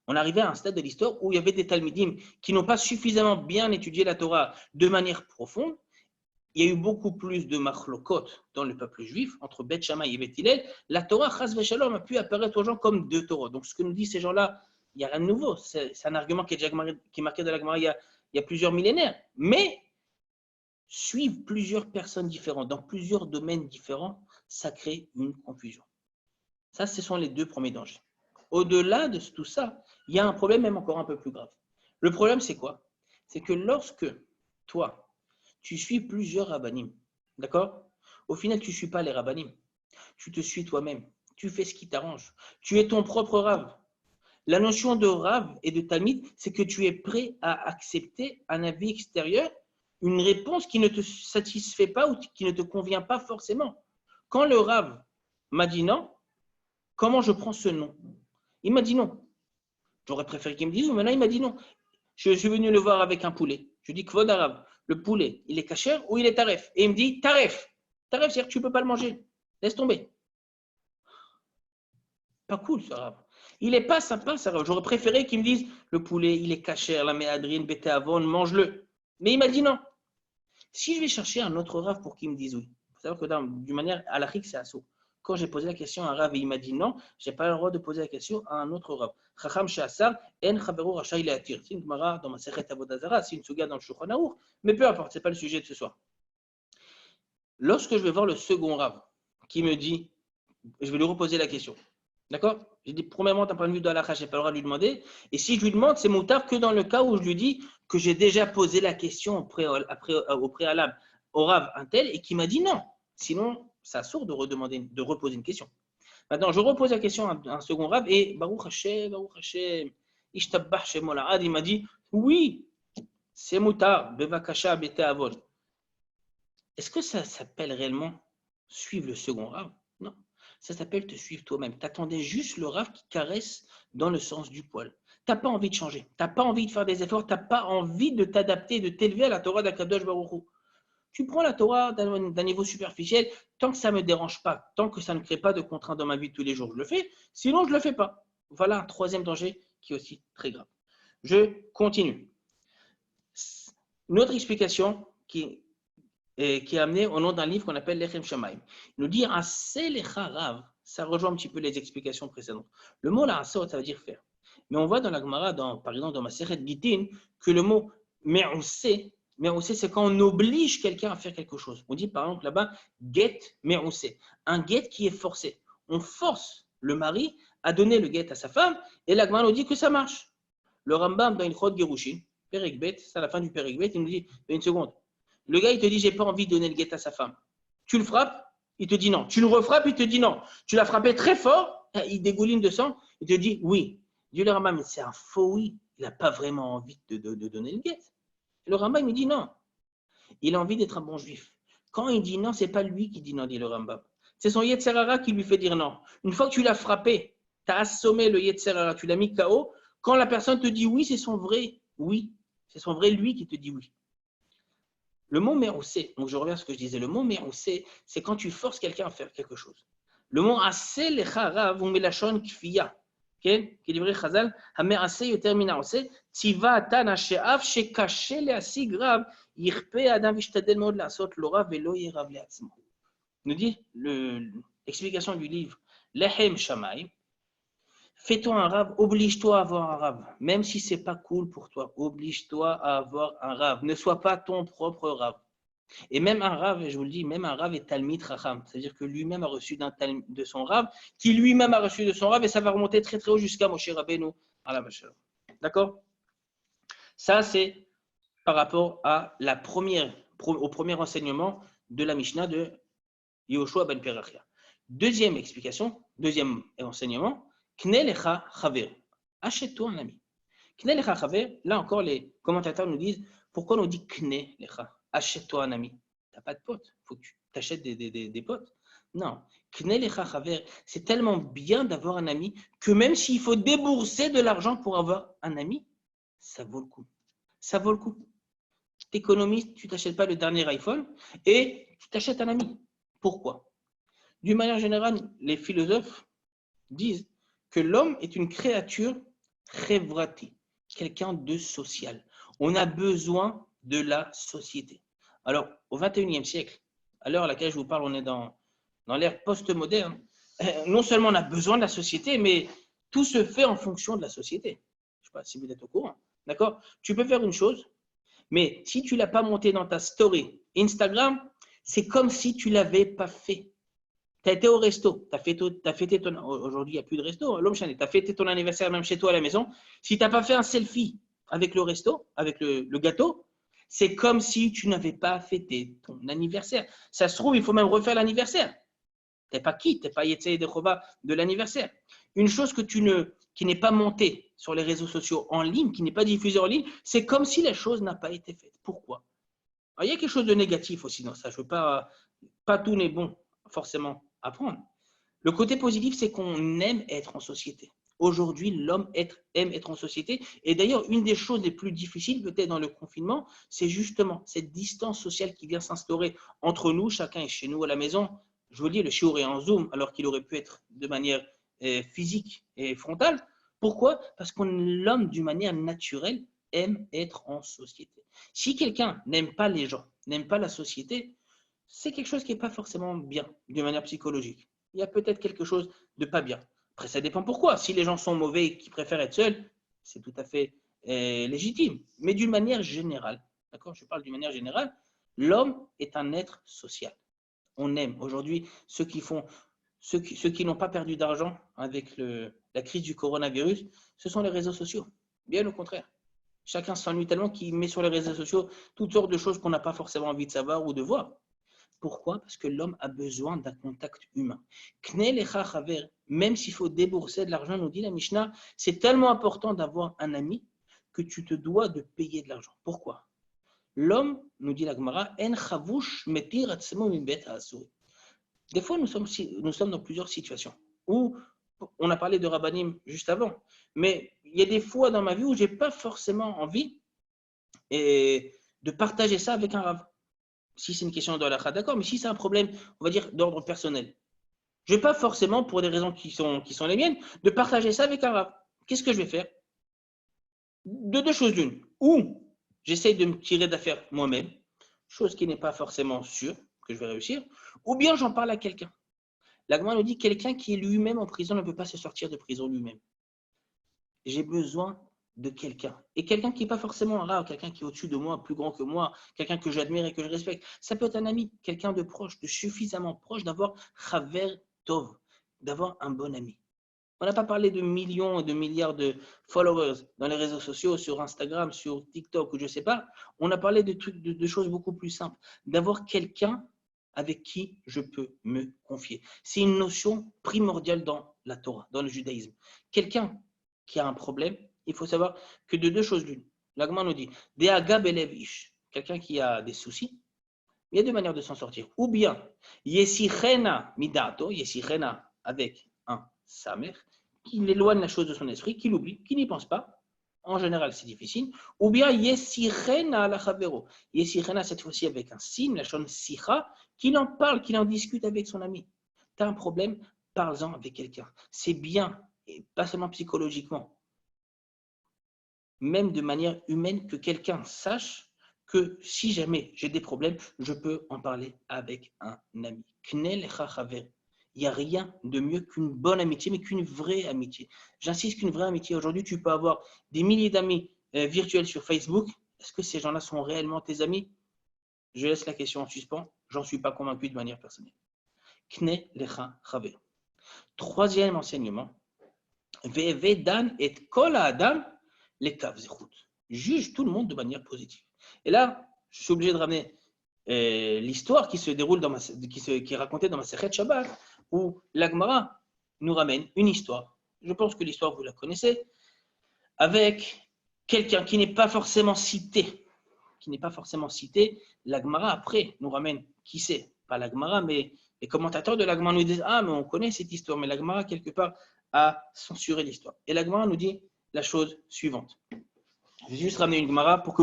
On arrivait à un stade de l'histoire où il y avait des Talmidim qui n'ont pas suffisamment bien étudié la Torah de manière profonde. Il y a eu beaucoup plus de machlokot dans le peuple juif, entre Bet Shammai et Bet Hillel. La Torah, chas v'shalom, a pu apparaître aux gens comme deux Torahs. Donc, ce que nous disent ces gens-là, il n'y a rien de nouveau. C'est un argument qui est marqué dans la Gemara il y a plusieurs millénaires. Mais suivre plusieurs personnes différentes, dans plusieurs domaines différents, ça crée une confusion. Ça, ce sont les deux premiers dangers. Au-delà de tout ça, il y a un problème même encore un peu plus grave. Le problème, c'est quoi? C'est que lorsque toi, tu suis plusieurs rabbanim, d'accord? Au final, tu ne suis pas les rabbanim. Tu te suis toi-même. Tu fais ce qui t'arrange. Tu es ton propre rave. La notion de rave et de talmid, c'est que tu es prêt à accepter un avis extérieur, une réponse qui ne te satisfait pas ou qui ne te convient pas forcément. Quand le rave m'a dit non, comment je prends ce non? Il m'a dit non. J'aurais préféré qu'il me dise oui, mais là, il m'a dit non. Je suis venu le voir avec un poulet. Je lui dis, Kvod Arav, le poulet, il est kasher ou il est taref? Et il me dit, taref. Taref, c'est-à-dire que tu ne peux pas le manger. Laisse tomber. Pas cool, ce Rav. Il n'est pas sympa, ce Rav. J'aurais préféré qu'il me dise, le poulet, il est kasher, la méadrine, bété avon, mange-le. Mais il m'a dit non. Si je vais chercher un autre Rav pour qu'il me dise oui, il faut savoir que d'une manière halachique, c'est assaut. Quand j'ai posé la question à un Rav et il m'a dit non, je n'ai pas le droit de poser la question à un autre Rav. Chacham Shasar, En Chaveru Rachaï Leatir. C'est une Gemara dans ma Masechet Avodah Zarah, c'est une Suga dans le Shulchan Aruch, mais peu importe, ce n'est pas le sujet de ce soir. Lorsque je vais voir le second Rav qui me dit, je vais lui reposer la question. D'accord? J'ai dit, premièrement, d'un point de vue de l'halakha, je n'ai pas le droit de lui demander. Et si je lui demande, c'est moutard que dans le cas où je lui dis que j'ai déjà posé la question au préalable au Rav un tel et qui m'a dit non. Sinon, ça sourd de reposer une question. Maintenant, je repose la question à un second Rav et Baruch Hashem, Ishtabbah Shem Ola'ad, il m'a dit oui, c'est moutard, Bevakasha Bete Avon. Est-ce que ça s'appelle réellement suivre le second Rav? Non. Ça s'appelle te suivre toi-même. Tu attendais juste le Rav qui caresse dans le sens du poil. Tu n'as pas envie de changer. Tu n'as pas envie de faire des efforts. Tu n'as pas envie de t'adapter, de t'élever à la Torah d'Akadosh Baruch Hu. Tu prends la Torah d'un niveau superficiel, tant que ça ne me dérange pas, tant que ça ne crée pas de contraintes dans ma vie de tous les jours, je le fais. Sinon, je ne le fais pas. Voilà un troisième danger qui est aussi très grave. Je continue. Une autre explication qui est amenée au nom d'un livre qu'on appelle Lechem Shamaim. Il nous dit Aseh lecha rav. Ça rejoint un petit peu les explications précédentes. Le mot là, aseh, ça veut dire faire. Mais on voit dans la Gemara, par exemple dans ma Masechet Gitin, que le mot me'useh, c'est quand on oblige quelqu'un à faire quelque chose. On dit par exemple là-bas get me'useh, un get qui est forcé. On force le mari à donner le get à sa femme, et la Gemara nous dit que ça marche. Le Rambam dans une Chod Gerushin, Perek Bet, c'est à la fin du Perek Bet, il nous dit une seconde. Le gars, il te dit, j'ai pas envie de donner le guet à sa femme. Tu le frappes, il te dit non. Tu le refrappes, il te dit non. Tu l'as frappé très fort, il dégouline de sang, il te dit oui. Dieu le Rambam, mais c'est un faux oui. Il n'a pas vraiment envie de donner le guet. Le Rambam, il dit non. Il a envie d'être un bon juif. Quand il dit non, c'est pas lui qui dit non, dit le Rambam. C'est son Yetzer Hara qui lui fait dire non. Une fois que tu l'as frappé, tu as assommé le Yetzer Hara, tu l'as mis KO, quand la personne te dit oui, c'est son vrai oui. C'est son vrai lui qui te dit oui. Le mot me'useh, donc je reviens à ce que je disais, le mot me'useh, c'est quand tu forces quelqu'un à faire quelque chose. Le mot aseh lecha rav, ou melashon kfiya, qui est livré Chazal, ha-me'aseh yoter min ha'oseh, tziva atan ha'she'av, shekashe le'asig rav, yirpe adam vishtadel mod la'asot lo rav ve'lo yerav le'atzmo. Nous dit l'explication du livre, Lechem Shamaim, fais-toi un rave, oblige-toi à avoir un rave. Même si ce n'est pas cool pour toi, oblige-toi à avoir un rave. Ne sois pas ton propre rave. Et même un rave, je vous le dis, même un rave est talmid racham. C'est-à-dire que lui-même a reçu de son rave, qui lui-même a reçu de son rave, et ça va remonter très très haut jusqu'à Moshe Rabbeinu à la Mashiach. D'accord? Ça, c'est par rapport à au premier enseignement de la Mishnah de Yehoshua ben Perachia. Deuxième explication, deuxième enseignement, Kne lecha chaver. Achète-toi un ami. Kne lecha chaver, là encore, les commentateurs nous disent pourquoi on dit Kne lecha. Achète-toi un ami. Tu n'as pas de potes. Il faut que tu t'achètes des potes. Non. Kne lecha chaver, c'est tellement bien d'avoir un ami que même s'il faut débourser de l'argent pour avoir un ami, ça vaut le coup. Ça vaut le coup. Tu économises, tu ne t'achètes pas le dernier iPhone et tu t'achètes un ami. Pourquoi? D'une manière générale, les philosophes disent que l'homme est une créature chevrati, quelqu'un de social. On a besoin de la société. Alors, au XXIe siècle, à l'heure à laquelle je vous parle, on est dans l'ère post-moderne. Non seulement on a besoin de la société, mais tout se fait en fonction de la société. Je ne sais pas si vous êtes au courant. D'accord? Tu peux faire une chose, mais si tu ne l'as pas monté dans ta story Instagram, c'est comme si tu ne l'avais pas fait. Tu as été au resto, tu as fêté ton. Aujourd'hui, il n'y a plus de resto, l'homme chané. Tu as fêté ton anniversaire même chez toi à la maison. Si tu n'as pas fait un selfie avec le resto, avec le gâteau, c'est comme si tu n'avais pas fêté ton anniversaire. Ça se trouve, il faut même refaire l'anniversaire. Tu n'es pas qui, tu n'es pas Yetsé de Chova de l'anniversaire. Une chose qui n'est pas montée sur les réseaux sociaux en ligne, qui n'est pas diffusée en ligne, c'est comme si la chose n'a pas été faite. Pourquoi? Alors, il y a quelque chose de négatif aussi dans ça. Je veux pas tout n'est bon forcément à prendre. Le côté positif, c'est qu'on aime être en société. Aujourd'hui, l'homme aime être en société. Et d'ailleurs, une des choses les plus difficiles, peut-être dans le confinement, c'est justement cette distance sociale qui vient s'instaurer entre nous. Chacun est chez nous à la maison. Je vous le dis, le shiur est en Zoom, alors qu'il aurait pu être de manière physique et frontale. Pourquoi? Parce que l'homme, d'une manière naturelle, aime être en société. Si quelqu'un n'aime pas les gens, n'aime pas la société, c'est quelque chose qui n'est pas forcément bien, d'une manière psychologique. Il y a peut-être quelque chose de pas bien. Après, ça dépend pourquoi. Si les gens sont mauvais et qui préfèrent être seuls, c'est tout à fait légitime. Mais d'une manière générale, d'accord? Je parle d'une manière générale, l'homme est un être social. On aime. Aujourd'hui, ceux qui n'ont pas perdu d'argent avec la crise du coronavirus, ce sont les réseaux sociaux. Bien au contraire. Chacun s'ennuie tellement qu'il met sur les réseaux sociaux toutes sortes de choses qu'on n'a pas forcément envie de savoir ou de voir. Pourquoi? Parce que l'homme a besoin d'un contact humain. Même s'il faut débourser de l'argent, nous dit la Mishnah, c'est tellement important d'avoir un ami que tu te dois de payer de l'argent. Pourquoi? L'homme, nous dit la Gemara, Des fois, nous sommes dans plusieurs situations où on a parlé de Rabbanim juste avant, mais il y a des fois dans ma vie où je n'ai pas forcément envie de partager ça avec un Rav. Si c'est une question de halakha, d'accord, mais si c'est un problème, on va dire, d'ordre personnel, je ne vais pas forcément, pour des raisons qui sont les miennes, de partager ça avec un Rav. Qu'est-ce que je vais faire? De deux choses l'une. Ou j'essaye de me tirer d'affaire moi-même, chose qui n'est pas forcément sûre que je vais réussir, ou bien j'en parle à quelqu'un. La Gemara nous dit quelqu'un qui est lui-même en prison ne peut pas se sortir de prison lui-même. J'ai besoin de quelqu'un. Et quelqu'un qui n'est pas forcément un Rav, quelqu'un qui est au-dessus de moi, plus grand que moi, quelqu'un que j'admire et que je respecte. Ça peut être un ami, quelqu'un de proche, de suffisamment proche d'avoir Chaver Tov, d'avoir un bon ami. On n'a pas parlé de millions et de milliards de followers dans les réseaux sociaux, sur Instagram, sur TikTok ou je ne sais pas. On a parlé de trucs, de choses beaucoup plus simples. D'avoir quelqu'un avec qui je peux me confier. C'est une notion primordiale dans la Torah, dans le judaïsme. Quelqu'un qui a un problème, il faut savoir que de deux choses l'une. L'Agma nous dit, quelqu'un qui a des soucis, il y a deux manières de s'en sortir. Ou bien, yesichena midato, yesichena avec un samer, qui l'éloigne la chose de son esprit, qui l'oublie, qui n'y pense pas. En général, c'est difficile. Ou bien, yesichena la chavero. Yesichena, cette fois-ci, avec un signe, la chaîne sicha, qu'il en parle, qu'il en discute avec son ami. Tu as un problème, parle-en avec quelqu'un. C'est bien, et pas seulement psychologiquement, même de manière humaine, que quelqu'un sache que si jamais j'ai des problèmes, je peux en parler avec un ami. Knel chachaver. Il n'y a rien de mieux qu'une bonne amitié, mais qu'une vraie amitié. J'insiste qu'une vraie amitié. Aujourd'hui, tu peux avoir des milliers d'amis virtuels sur Facebook. Est-ce que ces gens-là sont réellement tes amis? Je laisse la question en suspens. J'en suis pas convaincu de manière personnelle. Knel chachaver. Troisième enseignement. Ve'evedan et kol adam les kav zechut. Juge tout le monde de manière positive. Et là, je suis obligé de ramener l'histoire qui se déroule qui est racontée dans ma Sechet Shabbat, où l'Agmara nous ramène une histoire. Je pense que l'histoire, vous la connaissez, avec quelqu'un qui n'est pas forcément cité. L'Agmara, après, nous ramène, qui c'est? Pas l'Agmara, mais les commentateurs de l'Agmara nous disent, ah, mais on connaît cette histoire, mais l'Agmara, quelque part, a censuré l'histoire. Et l'Agmara nous dit la chose suivante. Je vais juste ramener une Gemara pour que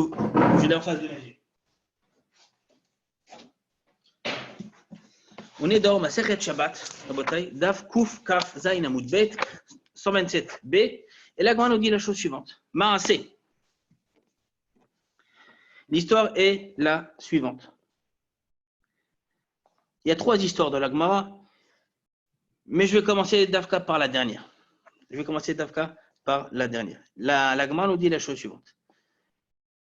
je l'ai en face de mes yeux. On est dans Masechet Shabbat, Daf Kuf Kaf Zayin Amud Bet, 127b, et la Gemara nous dit la chose suivante. Maaseh. L'histoire est la suivante. Il y a trois histoires dans la Gemara, mais je vais commencer Dafka par la dernière. La Gemara nous dit la chose suivante.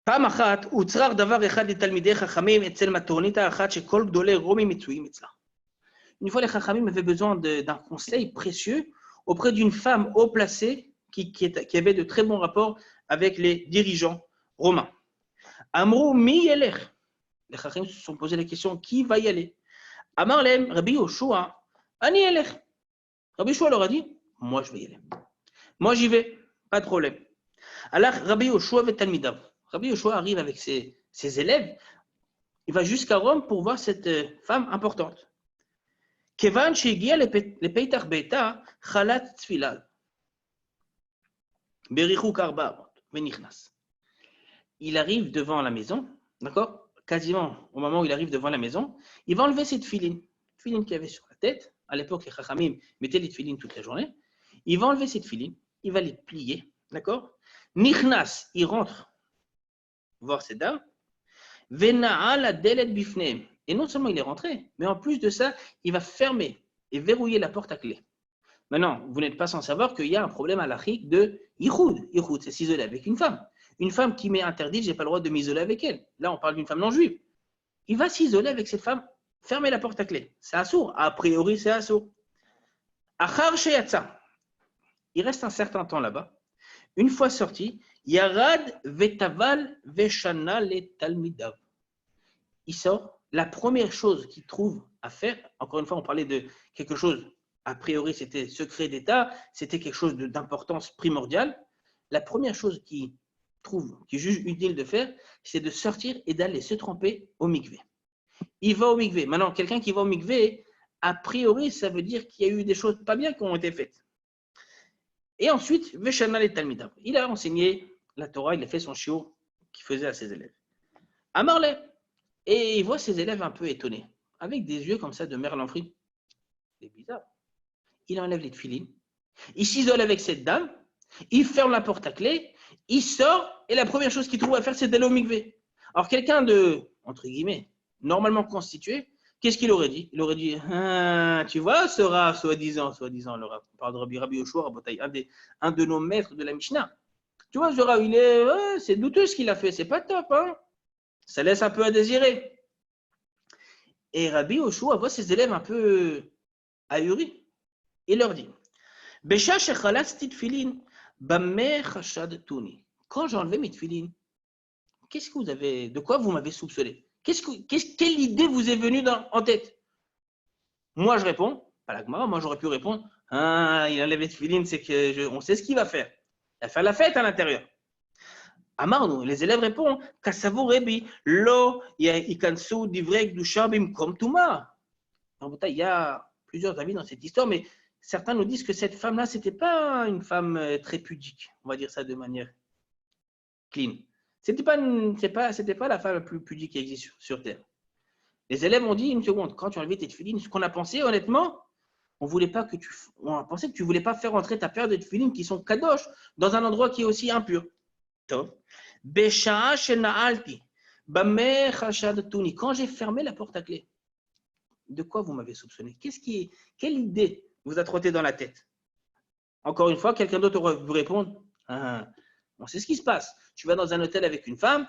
פעם אחת הוצרח דבר אחד לתלמידי חכמים אצל מתאונית האחת שכל גדולי רומי מצויים אצלה. Une fois, les Chachamim avaient besoin d'un conseil précieux auprès d'une femme haut placée qui avait de très bons rapports avec les dirigeants romains. Amrou mi yelech. Les Chachamim se sont posé la question, qui va y aller? Amar lem Rabbi Yoshua, ani yelech. Rabbi Yoshua leur a dit, moi je vais y aller. Moi j'y vais, pas de problème. Alors Rabbi Yoshua ve talmidav. Rabbi Yoshua arrive avec ses élèves, il va jusqu'à Rome pour voir cette femme importante. Kevan shegiya lepeitach beita chalat tfilal. Berichuk arba venichnas. Il arrive devant la maison, d'accord? Quasiment au moment où il arrive devant la maison, il va enlever cette filine qu'il avait sur la tête. À l'époque, les chachamim mettaient les filines toute la journée. Il va enlever cette filine, il va les plier, d'accord? Nichnas, il rentre voir cette dame. Vena'a la delet bifneem. Et non seulement il est rentré, mais en plus de ça, il va fermer et verrouiller la porte à clé. Maintenant, vous n'êtes pas sans savoir qu'il y a un problème halachique de yichud. Yichud, c'est s'isoler avec une femme. Une femme qui m'est interdite, je n'ai pas le droit de m'isoler avec elle. Là, on parle d'une femme non juive. Il va s'isoler avec cette femme, fermer la porte à clé. C'est assourd. A priori, c'est assourd. Achar sheyatsa. Il reste un certain temps là-bas. Une fois sorti, Yarad vetaval veshana le talmidav. Il sort. La première chose qu'il trouve à faire, encore une fois, on parlait de quelque chose, a priori, c'était secret d'État, c'était quelque chose d'importance primordiale. La première chose qu'il juge utile de faire, c'est de sortir et d'aller se tremper au mikvé. Il va au mikvé. Maintenant, quelqu'un qui va au mikvé a priori, ça veut dire qu'il y a eu des choses pas bien qui ont été faites. Et ensuite, Veshana et Talmidav. Il a enseigné la Torah, il a fait son shiur qu'il faisait à ses élèves. Amarle. Et il voit ses élèves un peu étonnés, avec des yeux comme ça de merlanfri. C'est bizarre. Il enlève les tefilines, il s'isole avec cette dame, il ferme la porte à clé, il sort, et la première chose qu'il trouve à faire, c'est d'aller au mikvé. Alors, quelqu'un de, entre guillemets, normalement constitué, qu'est-ce qu'il aurait dit? Il aurait dit, ah, tu vois, ce Rav, soi-disant, le Rav, on parle de Rabbi Yoshua, un de nos maîtres de la Mishnah. Tu vois, ce Rav, c'est douteux ce qu'il a fait, c'est pas top, hein? Ça laisse un peu à désirer. Et Rabbi Yoshua voit ses élèves un peu ahuris. Il leur dit, quand j'ai enlevé mes tefilines, qu'est-ce que vous avez, de quoi vous m'avez soupçonné? Quelle idée vous est venue en tête? Moi, je réponds, pas la Gemara, moi j'aurais pu répondre, ah, il enlève les tefilines, c'est que on sait ce qu'il va faire. Il va faire la fête à l'intérieur. Amarnou, les élèves répondent, Kassavo Rebi, lo ikansu divrek du shabim kom tuma. Il y a plusieurs avis dans cette histoire, mais certains nous disent que cette femme-là, c'était pas une femme très pudique, on va dire ça de manière clean. C'était pas la femme la plus pudique qui existe sur Terre. Les élèves ont dit une seconde, quand tu as enlevé tes tefilines, ce qu'on a pensé honnêtement, on a pensé que tu voulais pas faire entrer ta paire de tefilines qui sont kadosh dans un endroit qui est aussi impur. Quand j'ai fermé la porte à clé, de quoi vous m'avez soupçonné? Quelle idée vous a trotté dans la tête? Encore une fois, quelqu'un d'autre aurait pu répondre, on sait ce qui se passe. Tu vas dans un hôtel avec une femme,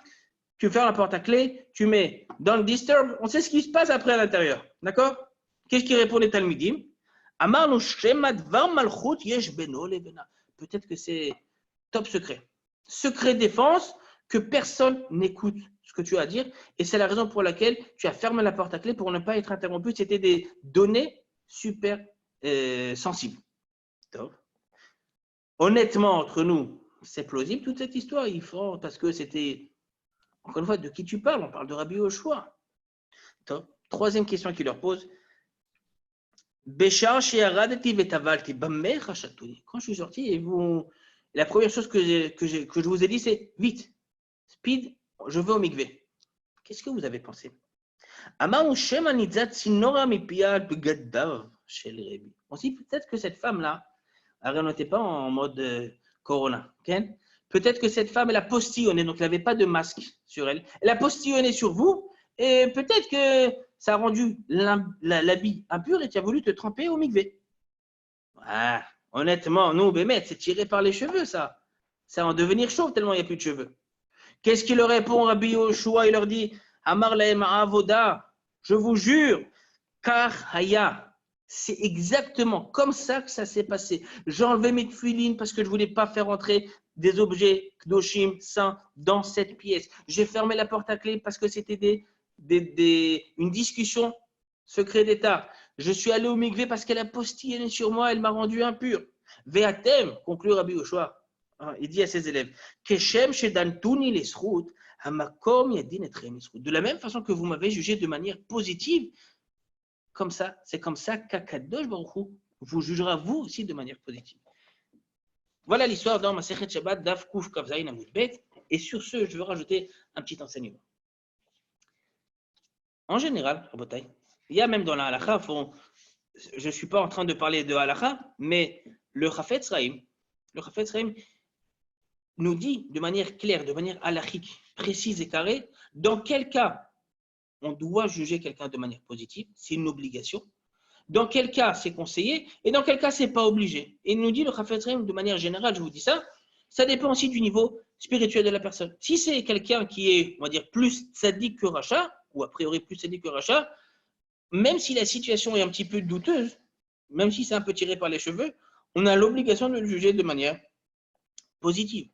tu fermes la porte à clé, tu mets dans le disturb, on sait ce qui se passe après à l'intérieur. D'accord? Qu'est-ce qui répond les Talmidim? Peut-être que c'est top secret. Secret défense, que personne n'écoute ce que tu as à dire. Et c'est la raison pour laquelle tu as fermé la porte à clé pour ne pas être interrompu. C'était des données super sensibles. Top. Honnêtement, entre nous, c'est plausible toute cette histoire. Parce que c'était, encore une fois, de qui tu parles? On parle de Rabbi Yoshua. Top. Troisième question qu'il leur pose. Quand je suis sorti, et la première chose que je vous ai dit, c'est vite, speed, je vais au mikvé. Qu'est-ce que vous avez pensé? On se dit peut-être que cette femme-là, elle n'était pas en mode corona. Okay? Peut-être que cette femme, elle a postillonné, donc elle n'avait pas de masque sur elle. Elle a postillonné sur vous, et peut-être que ça a rendu l'habit impur et tu as voulu te tremper au mikvé. Ah, honnêtement, nous, Bémet, c'est tiré par les cheveux, ça. Ça va en devenir chauve tellement il n'y a plus de cheveux. Qu'est-ce qu'il leur répond, Rabbi Yoshua? Il leur dit, Amar lahem avoda, je vous jure, car haya, c'est exactement comme ça que ça s'est passé. J'ai enlevé mes tefilines parce que je ne voulais pas faire entrer des objets kdoshim saints dans cette pièce. J'ai fermé la porte à clé parce que c'était une discussion secret d'État. Je suis allé au mikvé parce qu'elle a postillonné sur moi, elle m'a rendu impur. Ve'atem, conclut Rabbi Yoshua, il dit à ses élèves, Keshem shedantuni lesrut, hamakom yadin etrem lesrut. De la même façon que vous m'avez jugé de manière positive, comme ça, c'est comme ça qu'Akadosh Baruch Hu vous jugera vous aussi de manière positive. Voilà l'histoire dans Masechet Shabbat, Daf Kuf Kaf Zayin Amud Bet. Et sur ce, je veux rajouter un petit enseignement. En général, Rabotai, il y a même dans la halakha, je ne suis pas en train de parler de halakha, mais le Chafetz Chaim nous dit de manière claire, de manière halachique, précise et carrée, dans quel cas on doit juger quelqu'un de manière positive, c'est une obligation. Dans quel cas c'est conseillé et dans quel cas c'est pas obligé. Et il nous dit le Chafetz Chaim de manière générale, je vous dis ça, ça dépend aussi du niveau spirituel de la personne. Si c'est quelqu'un qui est, on va dire, plus tzaddik que Racha, ou a priori plus tzaddik que Racha, même si la situation est un petit peu douteuse, même si c'est un peu tiré par les cheveux, on a l'obligation de le juger de manière positive.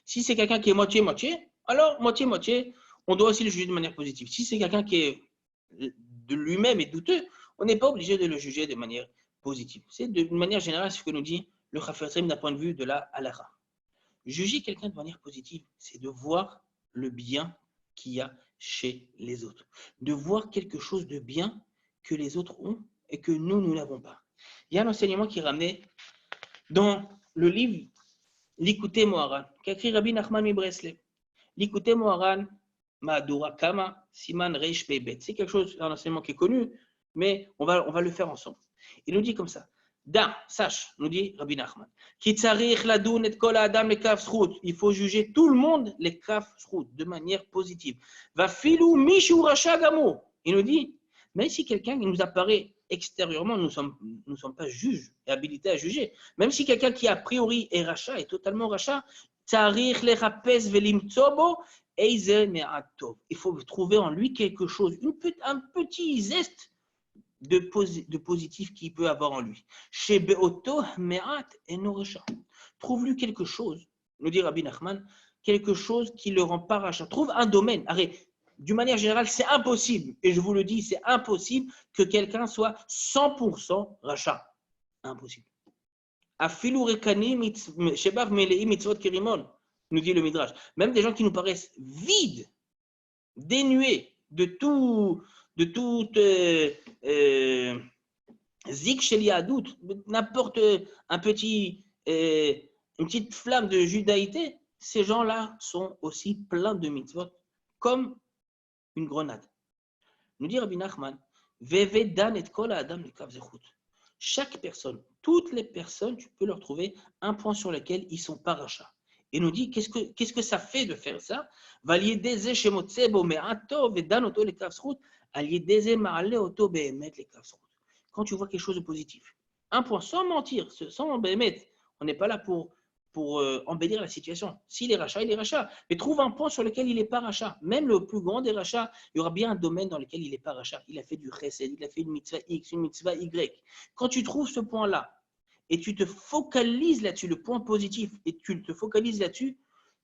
Si c'est quelqu'un qui est moitié-moitié, alors moitié-moitié, on doit aussi le juger de manière positive. Si c'est quelqu'un qui est de lui-même et douteux, on n'est pas obligé de le juger de manière positive. C'est de manière générale ce que nous dit le Chafetz Chaim d'un point de vue de la halakha. Juger quelqu'un de manière positive, c'est de voir le bien qu'il y a chez les autres. De voir quelque chose de bien que les autres ont et que nous n'avons pas. Il y a un enseignement qui est ramené dans le livre L'Ikouté Moharan, qu'écrit Rabbi Nachman Mibreslev. L'Ikouté Moharan, Ma'adura Kama, Siman Reish Peibet. C'est quelque chose, un enseignement qui est connu, mais on va le faire ensemble. Il nous dit comme ça. Da, sache, nous dit Rabbi Nachman, Ki tzarich ladoun et kol adam le kaf zchut. Il faut juger tout le monde les kaf zchut de manière positive. Va filou mishu rasha gamo. Il nous dit, même si quelqu'un qui nous apparaît extérieurement, nous ne sommes pas juges et habilités à juger. Même si quelqu'un qui a priori est rachat, est totalement rachat, tzarich le rapes velim tzobo eize me'atov. Il faut trouver en lui quelque chose, un petit zeste de positif qu'il peut avoir en lui. Chez Beoto, Me'at et Norecha. Trouve-lui quelque chose, nous dit Rabbi Nachman, quelque chose qui le rend pas rachat. Trouve un domaine. Arrête, d'une manière générale, c'est impossible, et je vous le dis, c'est impossible que quelqu'un soit 100% rachat. Impossible. Afilu rekani shebach melei mitzvot kirimon, nous dit le Midrash. Même des gens qui nous paraissent vides, dénués de toute zik shel yadout, n'importe une petite flamme de judaïté, ces gens-là sont aussi pleins de mitzvot, comme une grenade. Nous dit Rabbi Nachman, Veve dan et kol adam le kav zechut. Chaque personne, toutes les personnes, tu peux leur trouver un point sur lequel ils sont pas rachats. Et nous dit, qu'est-ce que ça fait de faire ça? Quand tu vois quelque chose de positif, un point, sans mentir, sans bémet, on n'est pas là pour embellir la situation. S'il est rachat, il est rachat. Mais trouve un point sur lequel il n'est pas rachat. Même le plus grand des rachats, il y aura bien un domaine dans lequel il n'est pas rachat. Il a fait du chesed, il a fait une mitzvah X, une mitzvah Y. Quand tu trouves ce point-là, et tu te focalises là-dessus, le point positif, et tu te focalises là-dessus,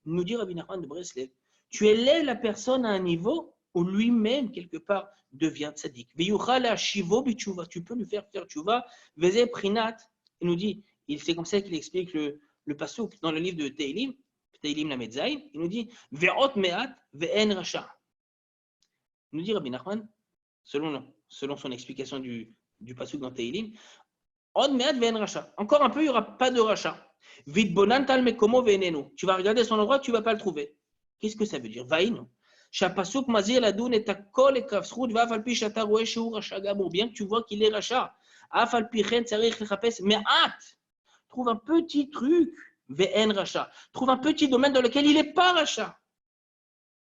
nous dit Rabbi Nachman de Breslev, tu élèves la personne à un niveau où lui-même, quelque part, devient tzaddik. Tu peux lui faire tchouva, veze prinat, il nous dit, c'est comme ça qu'il explique le pasuk dans le livre de Teilim la Medzaïn, il nous dit, ve'ot me'at ve'en rasha. Il nous dit Rabbi Nachman, selon son explication du pasuk dans Teilim, encore un peu, il n'y aura pas de rachat. Tu vas regarder son endroit, tu ne vas pas le trouver. Qu'est-ce que ça veut dire? Bien que tu vois qu'il est rachat. Trouve un petit truc. Trouve un petit domaine dans lequel il n'est pas rachat.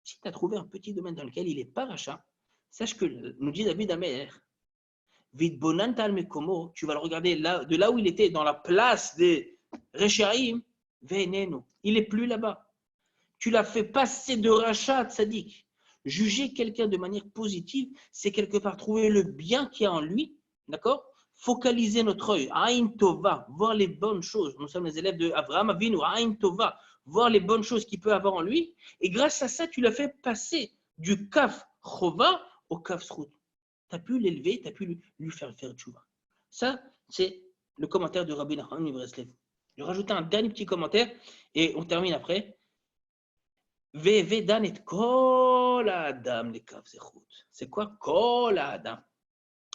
Si tu as trouvé un petit domaine dans lequel il n'est pas rachat, sache que, nous dit David Amer, tu vas le regarder de là où il était, dans la place des Rechaim, il n'est plus là-bas. Tu l'as fait passer de rachat tzaddik. Juger quelqu'un de manière positive, c'est quelque part trouver le bien qu'il y a en lui, d'accord? Focaliser notre œil, Aïn Tova, voir les bonnes choses. Nous sommes les élèves de Avraham Avinu, Aïn Tova, voir les bonnes choses qu'il peut avoir en lui. Et grâce à ça, tu l'as fait passer du Kaf Chova au Kaf Srout. Tu as pu l'élever, tu as pu lui faire tchouva. Ça, c'est le commentaire de Rabbi Nachman Mibreslev. Je vais rajouter un dernier petit commentaire et on termine après. Veve dan et kol adam le kav zechut. C'est quoi kol adam?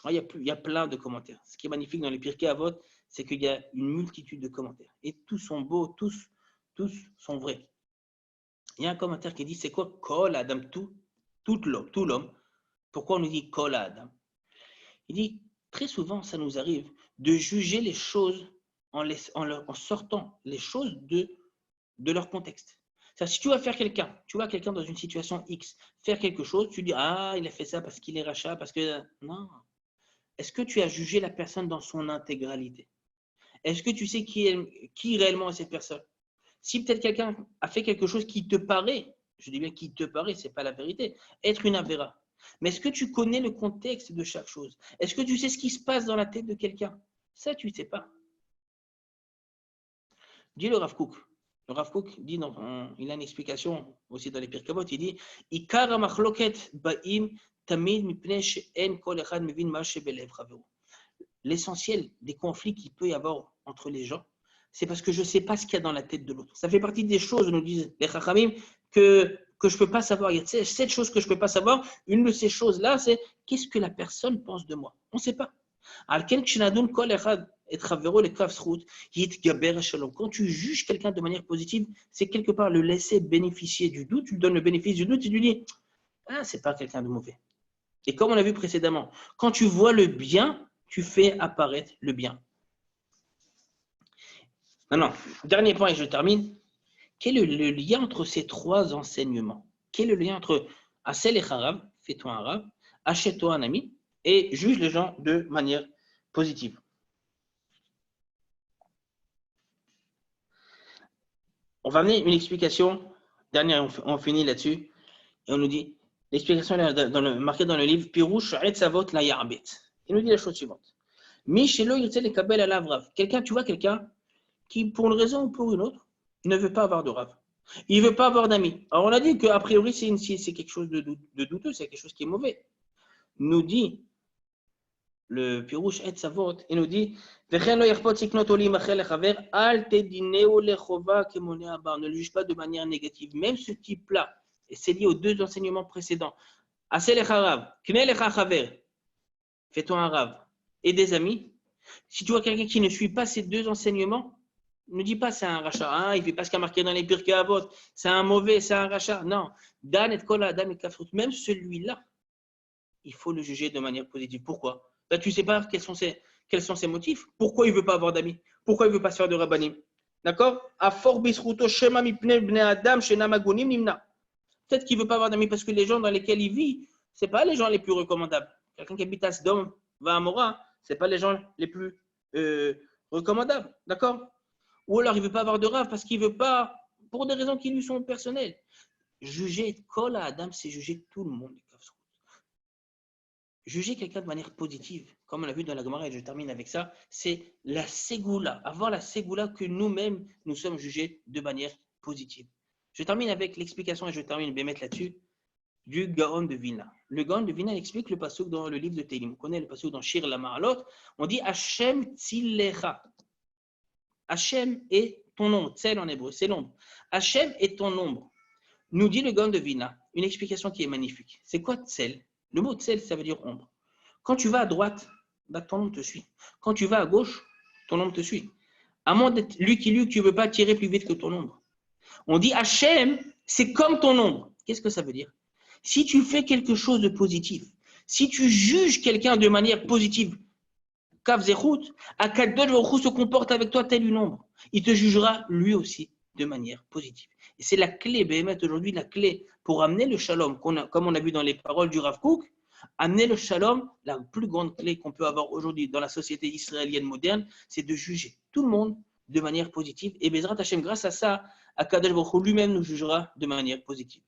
Il y a plein de commentaires. Ce qui est magnifique dans les Pirkei Avot, c'est qu'il y a une multitude de commentaires. Et tous sont beaux, tous sont vrais. Il y a un commentaire qui dit, c'est quoi kol adam? Tout l'homme. Pourquoi on nous dit kol adam? Il dit, très souvent, ça nous arrive de juger les choses en sortant les choses de leur contexte. C'est-à-dire, si tu vois quelqu'un dans une situation X faire quelque chose, tu dis, ah, il a fait ça parce qu'il est rachat, parce que... Non. Est-ce que tu as jugé la personne dans son intégralité? Est-ce que tu sais qui réellement est cette personne? Si peut-être quelqu'un a fait quelque chose qui te paraît, je dis bien qui te paraît, ce n'est pas la vérité, être une avéra. Mais est-ce que tu connais le contexte de chaque chose? Est-ce que tu sais ce qui se passe dans la tête de quelqu'un? Ça, tu ne sais pas. Dit le Rav Kook. Le Rav Kook dit, il a une explication aussi dans les Pirkei Avot, il dit Ikar hamachloket ba'im tamid mipnei she'en kol echad mevin ma shebelev chavero. L'essentiel des conflits qu'il peut y avoir entre les gens, c'est parce que je ne sais pas ce qu'il y a dans la tête de l'autre. Ça fait partie des choses, nous disent les Chachamim, que je ne peux pas savoir. Il y a 7 choses que je ne peux pas savoir. Une de ces choses-là, c'est qu'est-ce que la personne pense de moi? On ne sait pas. Quand tu juges quelqu'un de manière positive, c'est quelque part le laisser bénéficier du doute. Tu lui donnes le bénéfice du doute, tu lui dis, ah, c'est pas quelqu'un de mauvais. Et comme on l'a vu précédemment, quand tu vois le bien, tu fais apparaître le bien. Maintenant, dernier point et je termine. Quel est le lien entre ces trois enseignements? Quel est le lien entre Asel et Harav, fais-toi un rave, achète-toi un ami et juge les gens de manière positive? On va amener une explication, dernière, on finit là-dessus, et on nous dit, l'explication est marquée dans le livre, Pirouche Etzavot la Yarbet. Il nous dit la chose suivante. Michelo Yirtzel et Kabel ala Rav. Tu vois quelqu'un qui, pour une raison ou pour une autre, ne veut pas avoir de Rav. Il ne veut pas avoir d'amis. Alors, on a dit qu'a priori, c'est quelque chose de douteux, c'est quelque chose qui est mauvais. Nous dit le Pirouche Etzavot, il nous dit ne le juge pas de manière négative. Même ce type-là, et c'est lié aux deux enseignements précédents. Fais-toi un rave et des amis. Si tu vois quelqu'un qui ne suit pas ces deux enseignements, ne dis pas c'est un rachat, hein, il ne fait pas ce qu'il y a marqué dans les Pirkei Avot, c'est un mauvais, c'est un rachat. Non, Dan et Kol Adam et Kafrut, même celui-là, il faut le juger de manière positive. Pourquoi? Là, tu ne sais pas quels sont ses motifs. Pourquoi il ne veut pas avoir d'amis? Pourquoi il ne veut pas se faire de rabbanim? D'accord? Peut-être qu'il ne veut pas avoir d'amis parce que les gens dans lesquels il vit, ce pas les gens les plus recommandables. Quelqu'un qui habite à Sdom, va à Mora, ce pas les gens les plus recommandables. D'accord? Ou alors il ne veut pas avoir de rave parce qu'il ne veut pas, pour des raisons qui lui sont personnelles. Juger Kol Adam, c'est juger tout le monde. Juger quelqu'un de manière positive, comme on l'a vu dans la Gemara, et je termine avec ça, c'est la ségoula, avoir la ségoula que nous-mêmes, nous sommes jugés de manière positive. Je termine avec l'explication, et je termine Bémet là-dessus, du Gaon de Vilna. Le Gaon de Vilna explique le passouk dans le livre de Télim. On connaît le passouk dans Shir la Ma'alot. On dit Hashem Tzilecha. Hashem est ton ombre. Tsel en hébreu, c'est l'ombre. Hashem est ton ombre. Nous dit le Gaon de Vilna, une explication qui est magnifique. C'est quoi Tsel? Le mot Tsel, ça veut dire ombre. Quand tu vas à droite, bah, ton ombre te suit. Quand tu vas à gauche, ton ombre te suit. À moins d'être Lucky Luke, tu ne veux pas tirer plus vite que ton ombre. On dit Hachem, c'est comme ton ombre. Qu'est-ce que ça veut dire? Si tu fais quelque chose de positif, si tu juges quelqu'un de manière positive, Kav Zechut, Akadosh Baruch Hu se comporte avec toi tel une ombre. Il te jugera lui aussi de manière positive. Et c'est la clé, Béhémet, aujourd'hui, la clé pour amener le shalom, comme on a vu dans les paroles du Rav Kook, amener le shalom, la plus grande clé qu'on peut avoir aujourd'hui dans la société israélienne moderne, c'est de juger tout le monde de manière positive. Et Bezrat Hashem, grâce à ça, Akadosh Baruch Hu lui-même nous jugera de manière positive.